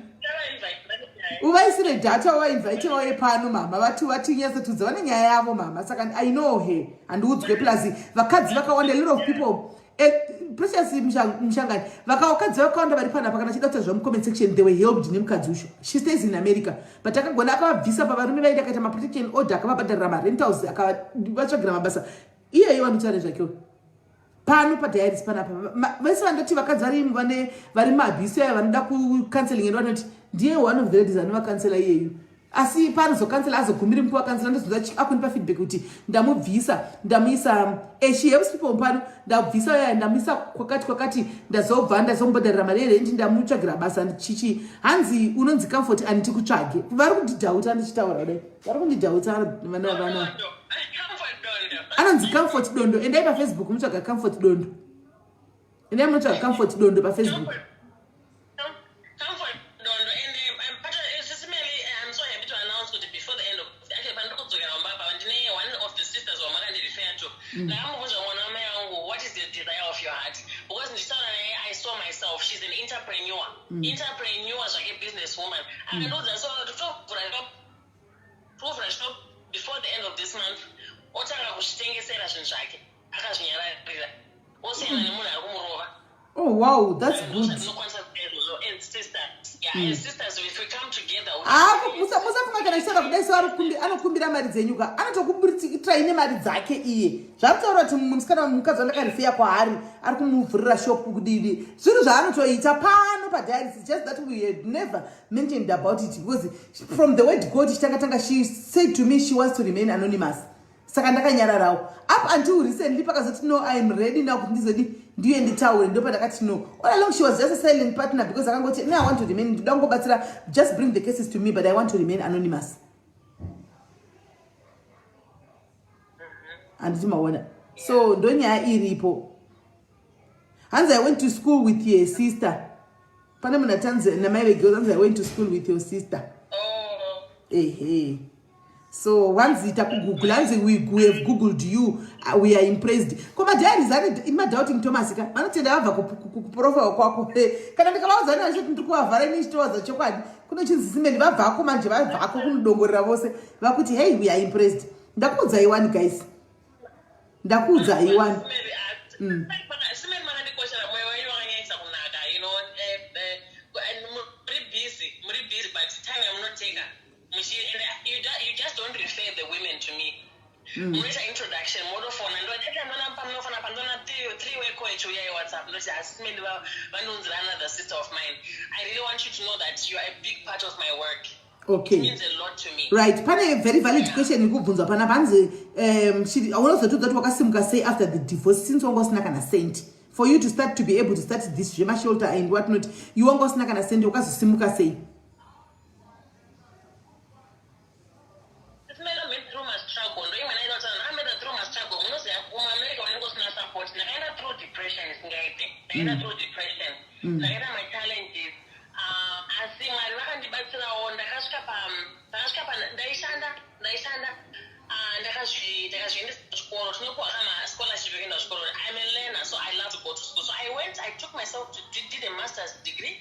uvaisire data uvainvite wauye pano mama vatinyasatudza vane nyaya yavo mama saka I know her handiudzwe plus vakadzi vakawanda a lot of people Precious mushangani vakadzi vakawanda vari panapa kana chida kutaura zvamcomment section they were helped nemukadzi ucho. She stays in America but akagona akavabvisa pavarume vaida akaita maprotection order akavabhadharira marentals akavatsvagira mabasa iyeyo vanotaura zvakeo pano padiaries panapa vese vandoti vakadzi vari mabhiso aya vanoda kucancelling and vanoti ndiye one of the ladies anovakansela iyeyo asi panozokansela azogumiri mupuwa kansela ndozoda akunipa feedback kuti ndamubvisa ndamuisa she helps people pano ndabvisa uya ndamuisa kwakati ndazobva ndazombodharira mari yerendi ndamutsvagira basa chichi hanzi unonzi Comfort anditi kutsvage vari kundidhauta ndichitaura kudai vari kundidhauta vana anonzi Comfort Dondo endai paFacebook mutsvaga Comfort Dondo endai mutsvaga Comfort Dondo paFacebook. What is the desire of your heart? Because I saw myself, she's an entrepreneur. Entrepreneur is like a businesswoman. I know that so to prove before the end of this month. Oh wow, that's good. And sisters, and sisters, if we come together. Musafunga kana chitara kudai so anokumbira mari dzenyuka anotokutraine mari dzake iye zvakutaura kuti musikana mukadzi wandakarifeya kwaari ari kumuvhurira shop kudidi zvinhu zvaanotoita pano padiaries. Just that we had never mentioned about it because from the word God chitanga she said to me she wants to remain anonymous. Saka ndakanyararawo up until recently pakazoti no I am ready now kuti ndizodi ndiye nditaure ndopa ndakati no. All along she was just a silent partner because akangoti no I want to remain ndodangobatsira just bring the cases to me but I want to remain anonymous. Anditi maona. So ndonyaya iripo. Hanzi I went to school with your sister. Pane muna Tanzania my girls I went to school with your sister. Oh. Hey. So once it Google, we have Googled you, we are impressed. Koma diaries are ima doubting Thomas ka. Anotenda hava kuprofile kwako. Kana ndikavauzana nacho ndikuavhara initowa zachokwadi. Kuno chinzi Melly vabvako manje vabvako kunodongorera vose. Vakuti hey we are impressed. Ndakuudza iwani guys. Ndakuudza iwani. Muri busy but time I'm not taking. You just don't refer the women to me. Mnaita introduction, model phone, and three-way call to your WhatsApp. Another sister of mine. I really want you to know that you are a big part of my work. Okay. It means a lot to me. Right. Pane very valid question nikubvunza pana panzi I want to do that wakasimuka say after the divorce since wangosina kana sent. For you to start to be able to start this Jema shelter and whatnot, you wangosina kana sent wakasimuka say. Through depression. My challenge is I see my land batsira on the Kashkapa Daishanda and scholarship in the school. I'm a learner, so I love to go to school. So I took myself to did a master's degree.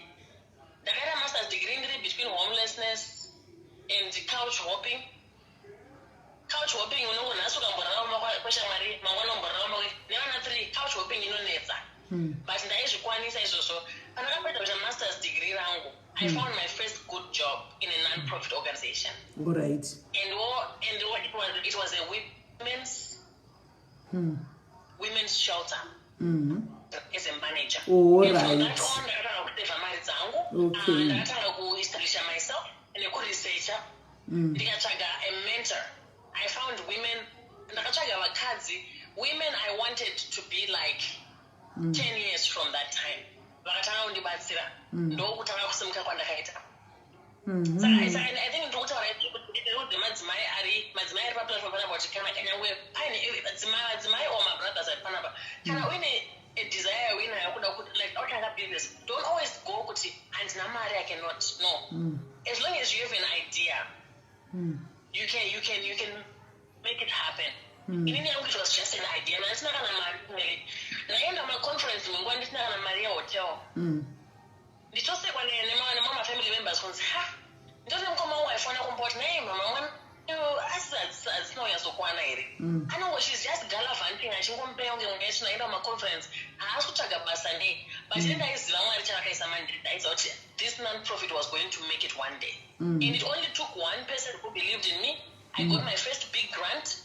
The master's degree between homelessness and couch hopping. Couch hopping, you know, when I saw couch hopping, you know, but in the Kwanisa is also, and I got a master's degree. I found my first good job in a non-profit organization. All right. And what it was a women's shelter. As a manager. All right. And from that on, I establish myself and a co-researcher. A mentor. I found women, women I wanted to be like 10 years from that time. So I think a desire when I would like business. Don't always go and I cannot. No. As long as you have an idea, you can make it happen. In India, it was just an idea. It's not gonna marry. Naenda ma conference mngwani sina na Maria hotel. Nditose kwa mama family members konse ha. Ndoto mkoma wife wana kumport na mama mwana as no yasokwana iri. I know she's just gallivanting and she ngompe yonke ngeshi naenda ma conference. Asutaga basane. But then I is long alicha kaisa mandri. I thought this non-profit was going to make it one day. And it only took one person who believed in me. I got my first big grant.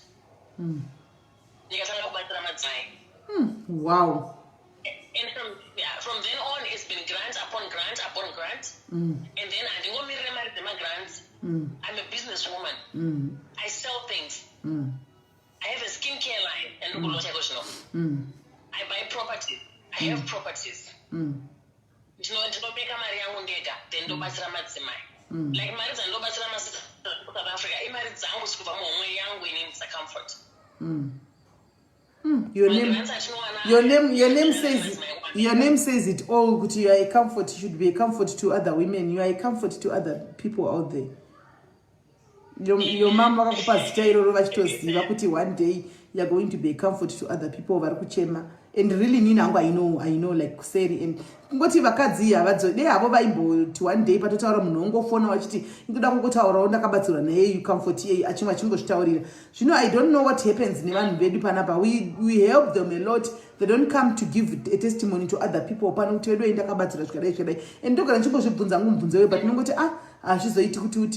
Wow. And from then on, it's been grant upon grant upon grant. And then I didn't go marry my grants. I'm a businesswoman. I sell things. I have a skincare line and I buy properties. I have properties. Ndinobeka mari yangu ndega then ndobatsira madzimai. Like mari dzandobatsira South Africa, imari dzangu zikubva muhomwe yangu inini YaCOMFORT. Your name says it all. You are a comfort. You should be a comfort to other women. You are a comfort to other people out there. Your mom kuti one day you are going to be a comfort to other people. And really I know like kuseri and ngoti vakadzi avadzode avo vaimboti one day patotaura munhu ongofona wachiti ndoda kungotaurawo ndakabatsirwa naye YaCOMFORT iye achimwe achingozvitaurira. I don't know what happens nevanhu vedu panapa. We help them a lot. They don't come to give a testimony to other people. Pano kuti wedu ndakabatsirwa zvikadai and ndogara ndichingozvibvunza mubvunzo we but nongoti hazvizoiti kuti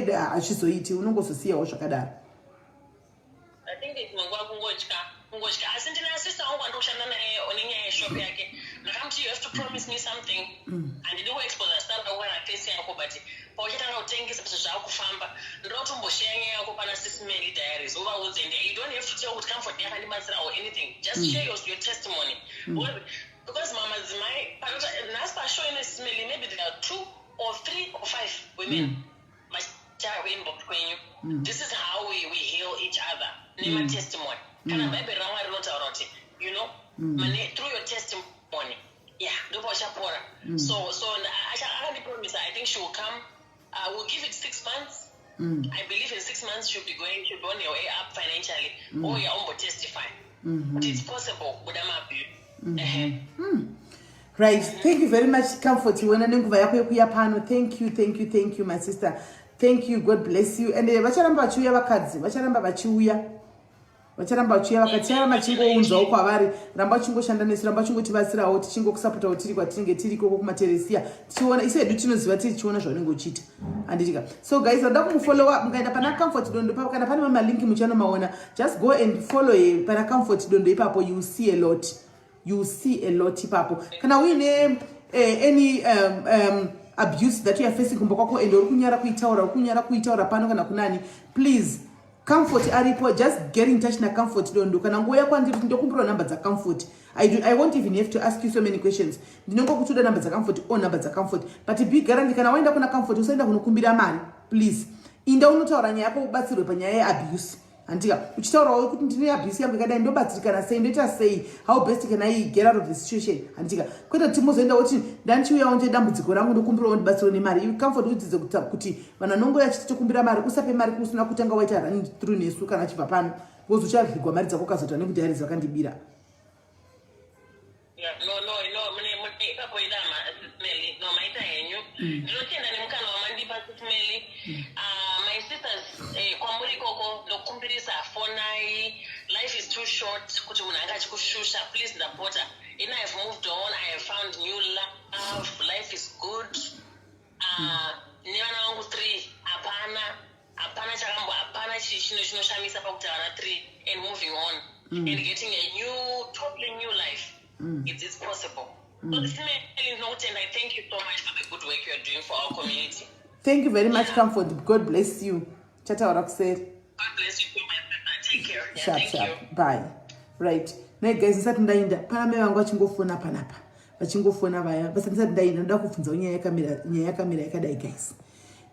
hazvizoiti unongozosiyawo zvakadaro. I think it's mangwa kungotya asi ndina sister wangu andokushanda naye onenyaya yeshop yake ndakamti you have to promise me something handidi kuexpose start kuwana face yako but pauchatanga kutengesa kuti zvakufamba ndoda kuti umboshare nyaya yako pana SIS MELLY diaries uvaudze and you don't have to tell kuti comfort yakandibatsira or anything, just share your testimony because mamadzimai nhasi pashow ine SIS MELLY maybe there are 2 or 3 or 5 women inbox kwenyu. This is how we heal each other nema testimony kana bhaibheri ramwari rinotaura kuti through your testimony ndipo uchapora. So akandipromisa I think she will come. We'll give it 6 months. I believe in 6 months she'll be on your way up financially or your own testify. But it's possible budamabi. Right. Thank you very much, Comfort. You want to thank you, my sister. Thank you. God bless you. And vacharamba vachiuya vakadzi, vacharamba vachiuya vakacharamba chingounzwawo kwavari, ramba chingoshanda nesu, ramba chingotibatsirawo, tichingokusapotawo tiri kwatinenge tiri koko kumateresia, tichiona isu hedu tinoziva tichiona zvaunenge uchiita. Handitika. So guys, vanoda kumufollowa mukaenda pana Comfort Dondo ipapo kana pane malinki muchanomaona, just go and follow pana Comfort Dondo ipapo. You will see a lot. Ipapo. Kana uine any abuse that you are facing kumba kwako and kunyara kuitaura pano kana kunani, please Comfort aripo, just get in touch na Comfort Dondo. Kana nguya kwandiri ndokumbura number za Comfort. I won't even have to ask you so many questions. Ndinongo kutuda number za Comfort or number za Comfort. But be guarantee kana waenda kuna Comfort usaenda kunokumbira mari, please inda unotaura nyaya yako ubatsirwe panyaya ya abuse. Antika uchitaurawo kuti ndine abuse yangu ikadai ndobatsirikana sei, ndoita sei, how best can I get out of the situation. Antika kwete timozoenda kuti ndanchiuyawo nje dambudziko rangu ndokumbirawo ndibatsirwe nemari. Comfort udzidze kuti vana nongo yachitokumbira mari usape mari kusina kutanga waita run through nesu kana chibva pano wozo ucharigwa mari dzako kazota nekuti hari zvakandibira. Maita henyu ndinotenda nemukana wamandipa SIS MELLY. My sisters kwamuri koko ndokumbirisa fonai, life is too short kuti munhu anga achikushusha, please ndapota. And I have moved on, I have found new love, life is good. Nevana vangu 3 hapana chinoshamisa pakuti vana 3 and moving on and getting a totally new life. It's possible. So SIS MELLY, and I thank you so much for the good work you are doing for our community. Thank you very much, Comfort. God bless you. Chata Roxelle. God bless you too, my brother. Take care. Sharp. You. Bye. Right. Now guys, nsati ndainda pana mai vangu vachingofona panapa. Vachingofona vaya. Basa nsati ndainda ndoda kubvunza nyaya yakamira yakadai guys.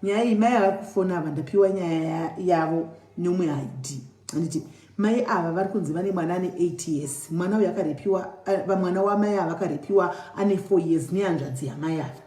Nyaya iyi mai vakufona ava ndapiwa nyaya yavo nomwe ID. Anditi mai ava vari kunzi vane mwana ane 8 years. Mwana uyu akarepiwa, mwana wamai ava akarepiwa ane 4 years nehanzvadzi yamai ava.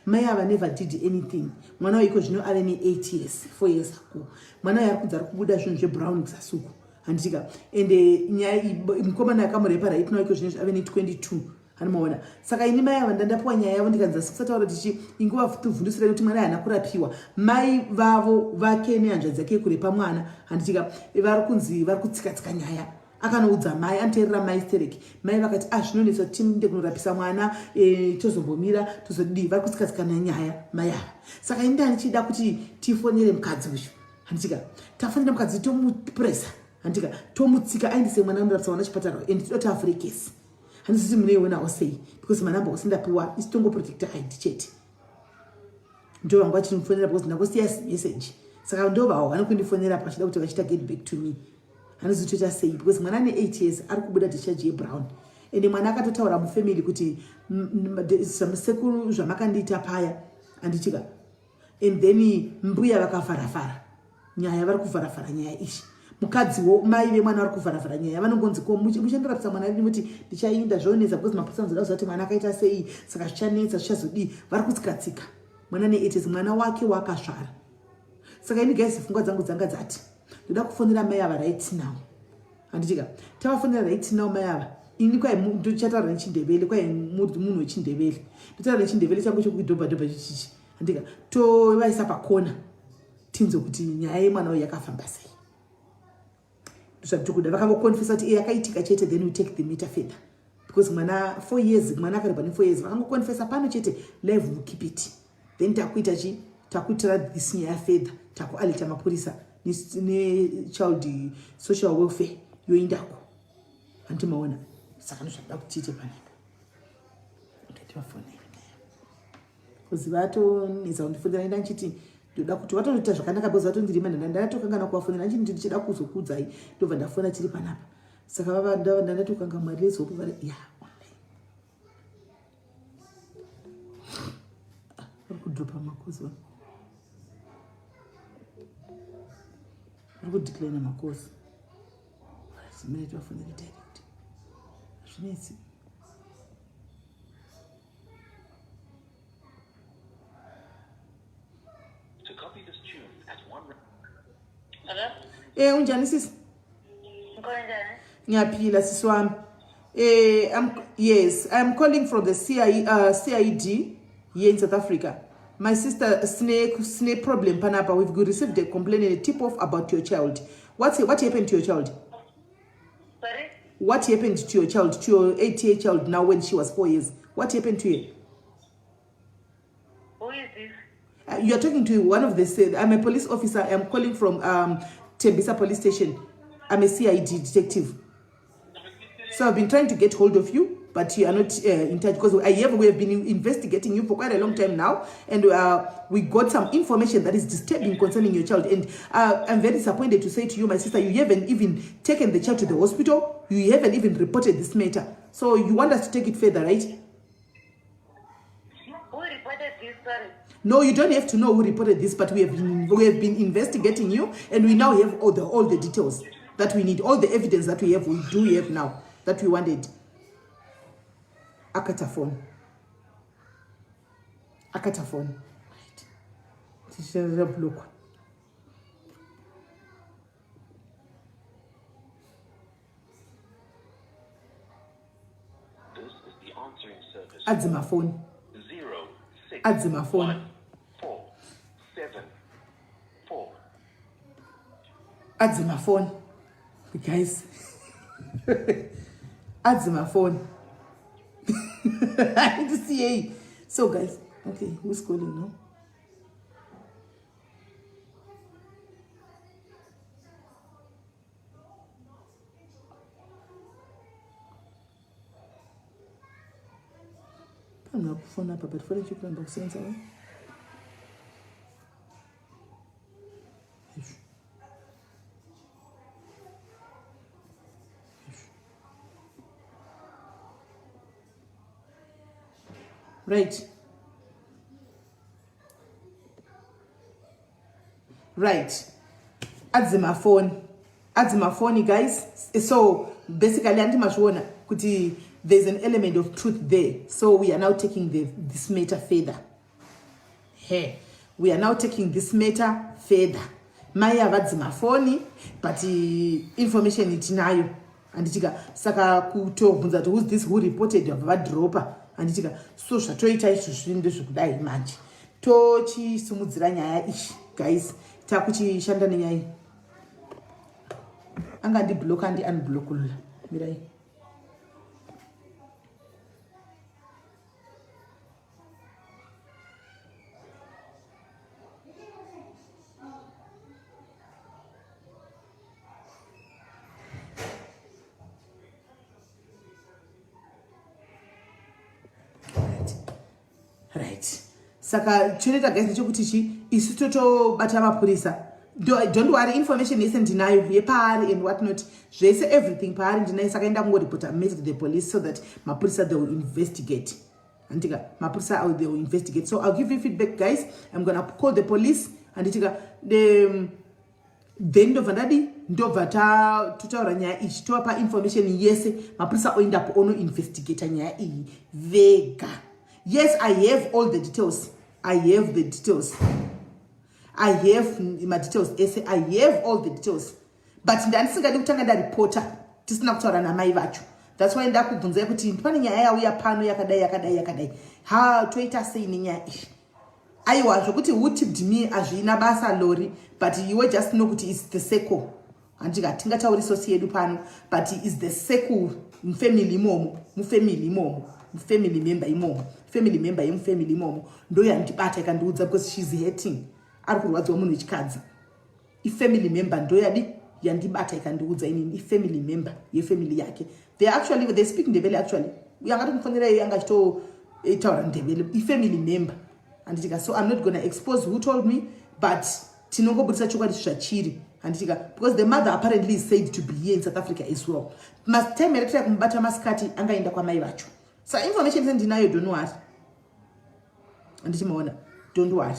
Mai ava never did anything. Mwana uyu iko zvino ave ne 8 years, 4 years ago. Mwana uyu ari kunzi ari kubuda zvinhu zvebrown zasuku. Handitika. Ende nyaya mukomana akamurepa right now iko zvino ave ne 22. Hanomaona. Saka ini mai ava ndandapiwa nyaya yavo ndikanzi sikusataura tichi inguva tuvhundusira kuti mwana haana kurapiwa. Mai vavo vake nehanzvadzi yake kurepa mwana. Handitika. Vari kunzi vari kutsika nyaya. Akanoudza mai anteerera mai stereki. Mai vakati zvinonetsa kuti tinde kunorapisa mwana tozombomira tozodii, vari kutsika-tsikana nyaya mai ava. Saka indani chida kuti tifonere mukadzi uyu. Handitika. Tafonera mukadzi tomupuresa. Handitika. Tomutsika aendese mwana anorapisa mwana chipatara and toda tavhure kesi. Handisiti muneiwonawo sei because manamba usindapiwa isitongoprotecta ID chete. ndo vanga vachinifonera because ndangosiya message saka ndo vavo vanokundifonera pachida kuti vachita get back to me. Hanozotoita sei because mwana ane 8 years ari kubuda discharge yebrown ende mwana akatotaura mufamily kuti zvamusekuru zvamakandiita paya handitika and then mbuya vakavharafara nyaya vari kuvharafara nyaya ishi mukadziwo mai vemwana vari kuvharafara nyaya vanongonzi ko muchandorapisa mwana rini kuti ndichainda zvonetsa because mapurisa anzoda kuziva kuti mwana akaita sei saka zvichanetsa zvichazodii vari kutsikatsika mwana ane 8 years mwana wake wakasvara saka ini guys pfungwa dzangu dzanga dzati ndoda kufonera mai ava right now handitika tavafonera right now mai ava ini kwai ndichataura nechindevele kwai munhu wechindevele ndotaura nechindevele changu chokudhobhadhobha chichichi handika tovaisa pakona tinzo kuti nyaya yemwana uyu yakafamba sei ndozvatokuda vakangokonfesa kuti yakaitika chete then we take the meter further because mwana 4 years mwana akareba ne 4 years vakangokonfesa pano chete live will keep it then takuita chi takuitira this nyaya further takualita mapurisa ne-child social welfare yoindako handimaona saka ndozvada kutiite panapa ndativafonera kuzi vatonetsa kundifonera enda nchiti ndoda kuti vatoita zvakanaka because vatondirima ndandatokangana kuvafonera nchiti ndichida kuzokudzai ndobva ndafona tiri panapa saka ndandatokanga mwari lezopo vari ya online vari kudropa makozi va vari kudecline makozi zimene tivafonere direct zvinetsi unjani sisi ngiyaphila sisi wami yes I'm calling from the CID here in South Africa. My sister sne problem panapa. We've received a complaint and a tip off about your child. What happened to your child? Sorry? What happened to your child, to your 8-year child now when she was 4 years? What happened to her? Who is this? You are talking to one of the... I'm a police officer. I'm calling from Tembisa police station. I'm a CID detective. So I've been trying to get hold of you, but you are not in touch because we have been investigating you for quite a long time now, and we got some information that is disturbing concerning your child. And I'm very disappointed to say to you, my sister, you haven't even taken the child to the hospital. You haven't even reported this matter. So you want us to take it further, right? Who reported this, sorry? No, you don't have to know who reported this, but we have been investigating you, and we now have all the details that we need, all the evidence that we do have now that we wanted. Akataphone. Right. This is a block. This is the answering service. Add my phone. 06 Add my phone. 4 7 4. Add my phone. Guys. Add my phone. I need to see. So guys, okay, who's calling now? I'm not phone up, but for the chicken box sensor. Right. Add my phone, guys. So basically, there's an element of truth there. So we are now taking this matter further. Hey, we are now taking this matter further. Maya add my phone, but information itinayo. And saka kuto who's this who reported a dropper. Anditika so zvatoita izvo zvinde zvekudai manje tochisimudzira nyaya ishi guys takuchishanda nenyaya angandiblock andi unblockulula mirai saka chinoita guys nechekuti chi isu totobata mapurisa. Don't worry, information yese ndinayo yepaari and what not, zvese everything paari ndinayo, saka enda kungoreport a message to the police so that mapurisa they will investigate. Antika mapurisa they will investigate. So I'll give you feedback guys. I'm gonna call the police and then ndobva tutaura nyaya ichi toapa information yese mapurisa oendapo ono investigate nyaya iyi vega. Yes, I have all the details. I have the details. I have my details. I have all the details. But ndandisingadi kutanga ndaripota tisina kutaura namai vacho. That's why ndakubvunzai kuti pane nyaya yauya pano yakadai. Ha toita sei nenyaya iyi. Aiwa zvokuti who tipped me azvina basa lori, but you will just know kuti it's the circle. Andika tingatauri sosi yedu pano, but it's the circle mfamily imomo, mufamily imomo, family member imomo, family member yemufamily imomo ndo yandibata ikandiudza because she's hating. Ari kurwadziwa munhu wechikadzi. Ifamily member ndo yandibata ikandiudza inini ifamily member yefamily yake. They speak Ndebele actually. Yangati mufanira yanga chitotaura Ndebele ifamily member. So I'm not going to expose who told me, but tinongobudisa chokwadi zvachiri. Because the mother apparently is said to be here in South Africa as well. Must time electric kumbata maskati angaenda kwa mai vacho. So information is denial, don't worry. Don't worry.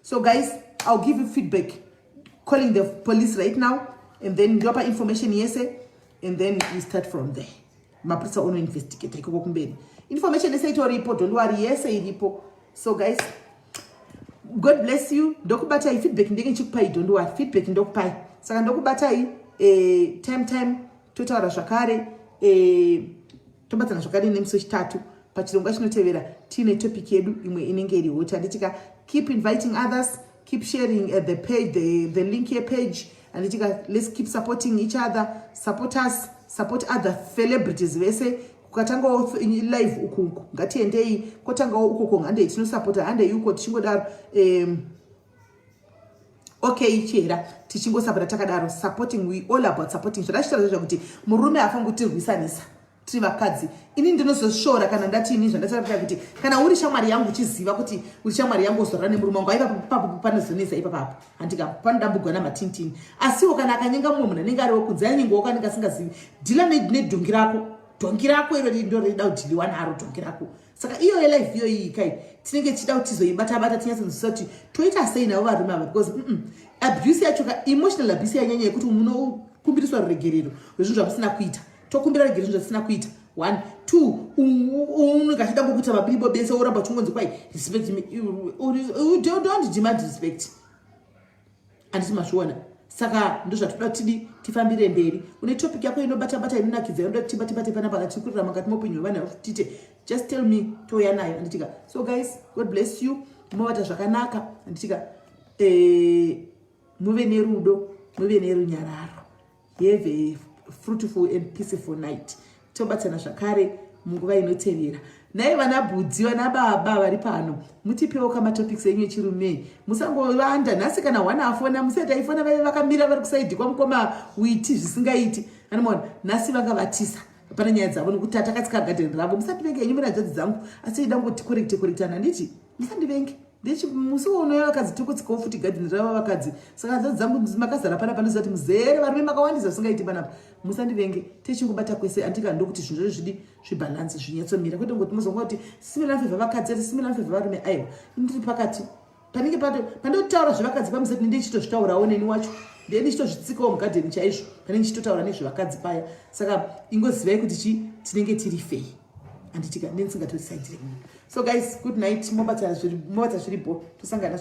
So guys, I'll give you feedback. Calling the police right now, and then drop information yes, and then we start from there. Mapurisa ono investigate. Information is to report. Don't worry. Yes, report. So guys, God bless you. Dokubatai feedback ndenge chikupai. Don't worry. Feedback ndokupai. Saka ndokubatai time totaura zvakare tobatsana zvakare nemusi wechitatu pachirongwa chinotevera tine topic yedu imwe inenge iri hot. Anditika keep inviting others, keep sharing the page, the link here page. Anditika let's keep supporting each other, support us, support other celebrities vese. Kukatanga live ukuku ngatiendei kotanga ukuku ngande tinosupporta hande yuko tichingodaro okay chera tichingosapota takadaro supporting. We all about supporting. Zvadashitaura zvakuti murume afangu tirwisanisa tiri vakadzi. Ini ndinozoshora kana ndati ini zvandataura kuti kana uri shamwari yangu uchiziva kuti uri shamwari yangu uzorana nemurume wangu aipa papo panozonesa ipapo andika panodambugwana matintini. Asiwo kana akanyenga mumwe munhu anenge ariwo kunze anyengo wakanenge asingazivi dhila nedhongi rako. Dongi rako iro ndo rida kudhiliwa naro dongi rako. Saka iyo life iyo iyi kai tinenge tichida kuti tizoibata tinyatsoziva kuti toita sei navo varume ava because abuse yacho emotional abuse yanyanya yekuti munokumbiriswa ruregerero rwezvinhu zvamusina kuita. Tokumbira ruregerero zvamusina kuita. 1 2 unongachida ngokuita mabiribo bese oramba chungonzi kwai respect me. Don't demand respect. Anditi mazviona. Saka ndo zvatoda kuti tifambire mberi. Une topic yako inobata inonakidza inoda kuti tibate pana pakati kurira makati mopenyu vana tite just tell me toya nayo anditika. So guys, God bless you. Mubata zvakanaka anditika muve nerudo, muve nerunyararo. Have a fruitful and peaceful night. Tobatsana zvakare munguva inotevera. Naye vana budzi vana baba vari pano mutipewo kama topics enyu echirume. Musangovanda nhasi kana wana afona musati aifona vave vakamira vari kusaidhi kwamukoma witi zvisingaiti. Anomona nhasi vakavatisa pana nyaya dzavo nokuti atakatsika gadheni ravo. Musandivenge henyu muna dzodzi dzangu asi ida ngoti korekitana nditi musandivenge. Ndechi musi unoya vakadzi tokutsikawo futi gadheni ravo vakadzi. Saka dzodzi dzangu makazara pana panozati muzere varume makawandisa zvisingaiti panapa. Musandivenge techingobata kwese andika ndokuti zvinhu zvidi zvibalance zvinyatsomira kwete ngoti muzonga kuti similar favor vakadzi similar favor varume aiwa ndiri pakati panenge pandotaura zvevakadzi pamusati ndichitozvitaurawo neni wacho ndichitozvitsikawo mugadheni chaizvo panenge ndichitotaura nezvevakadzi paya. Saka ingozivai kuti tinenge tiri fair anditika ndendisingatotisaidire. So guys, good night. Mobata zviripo tosangana.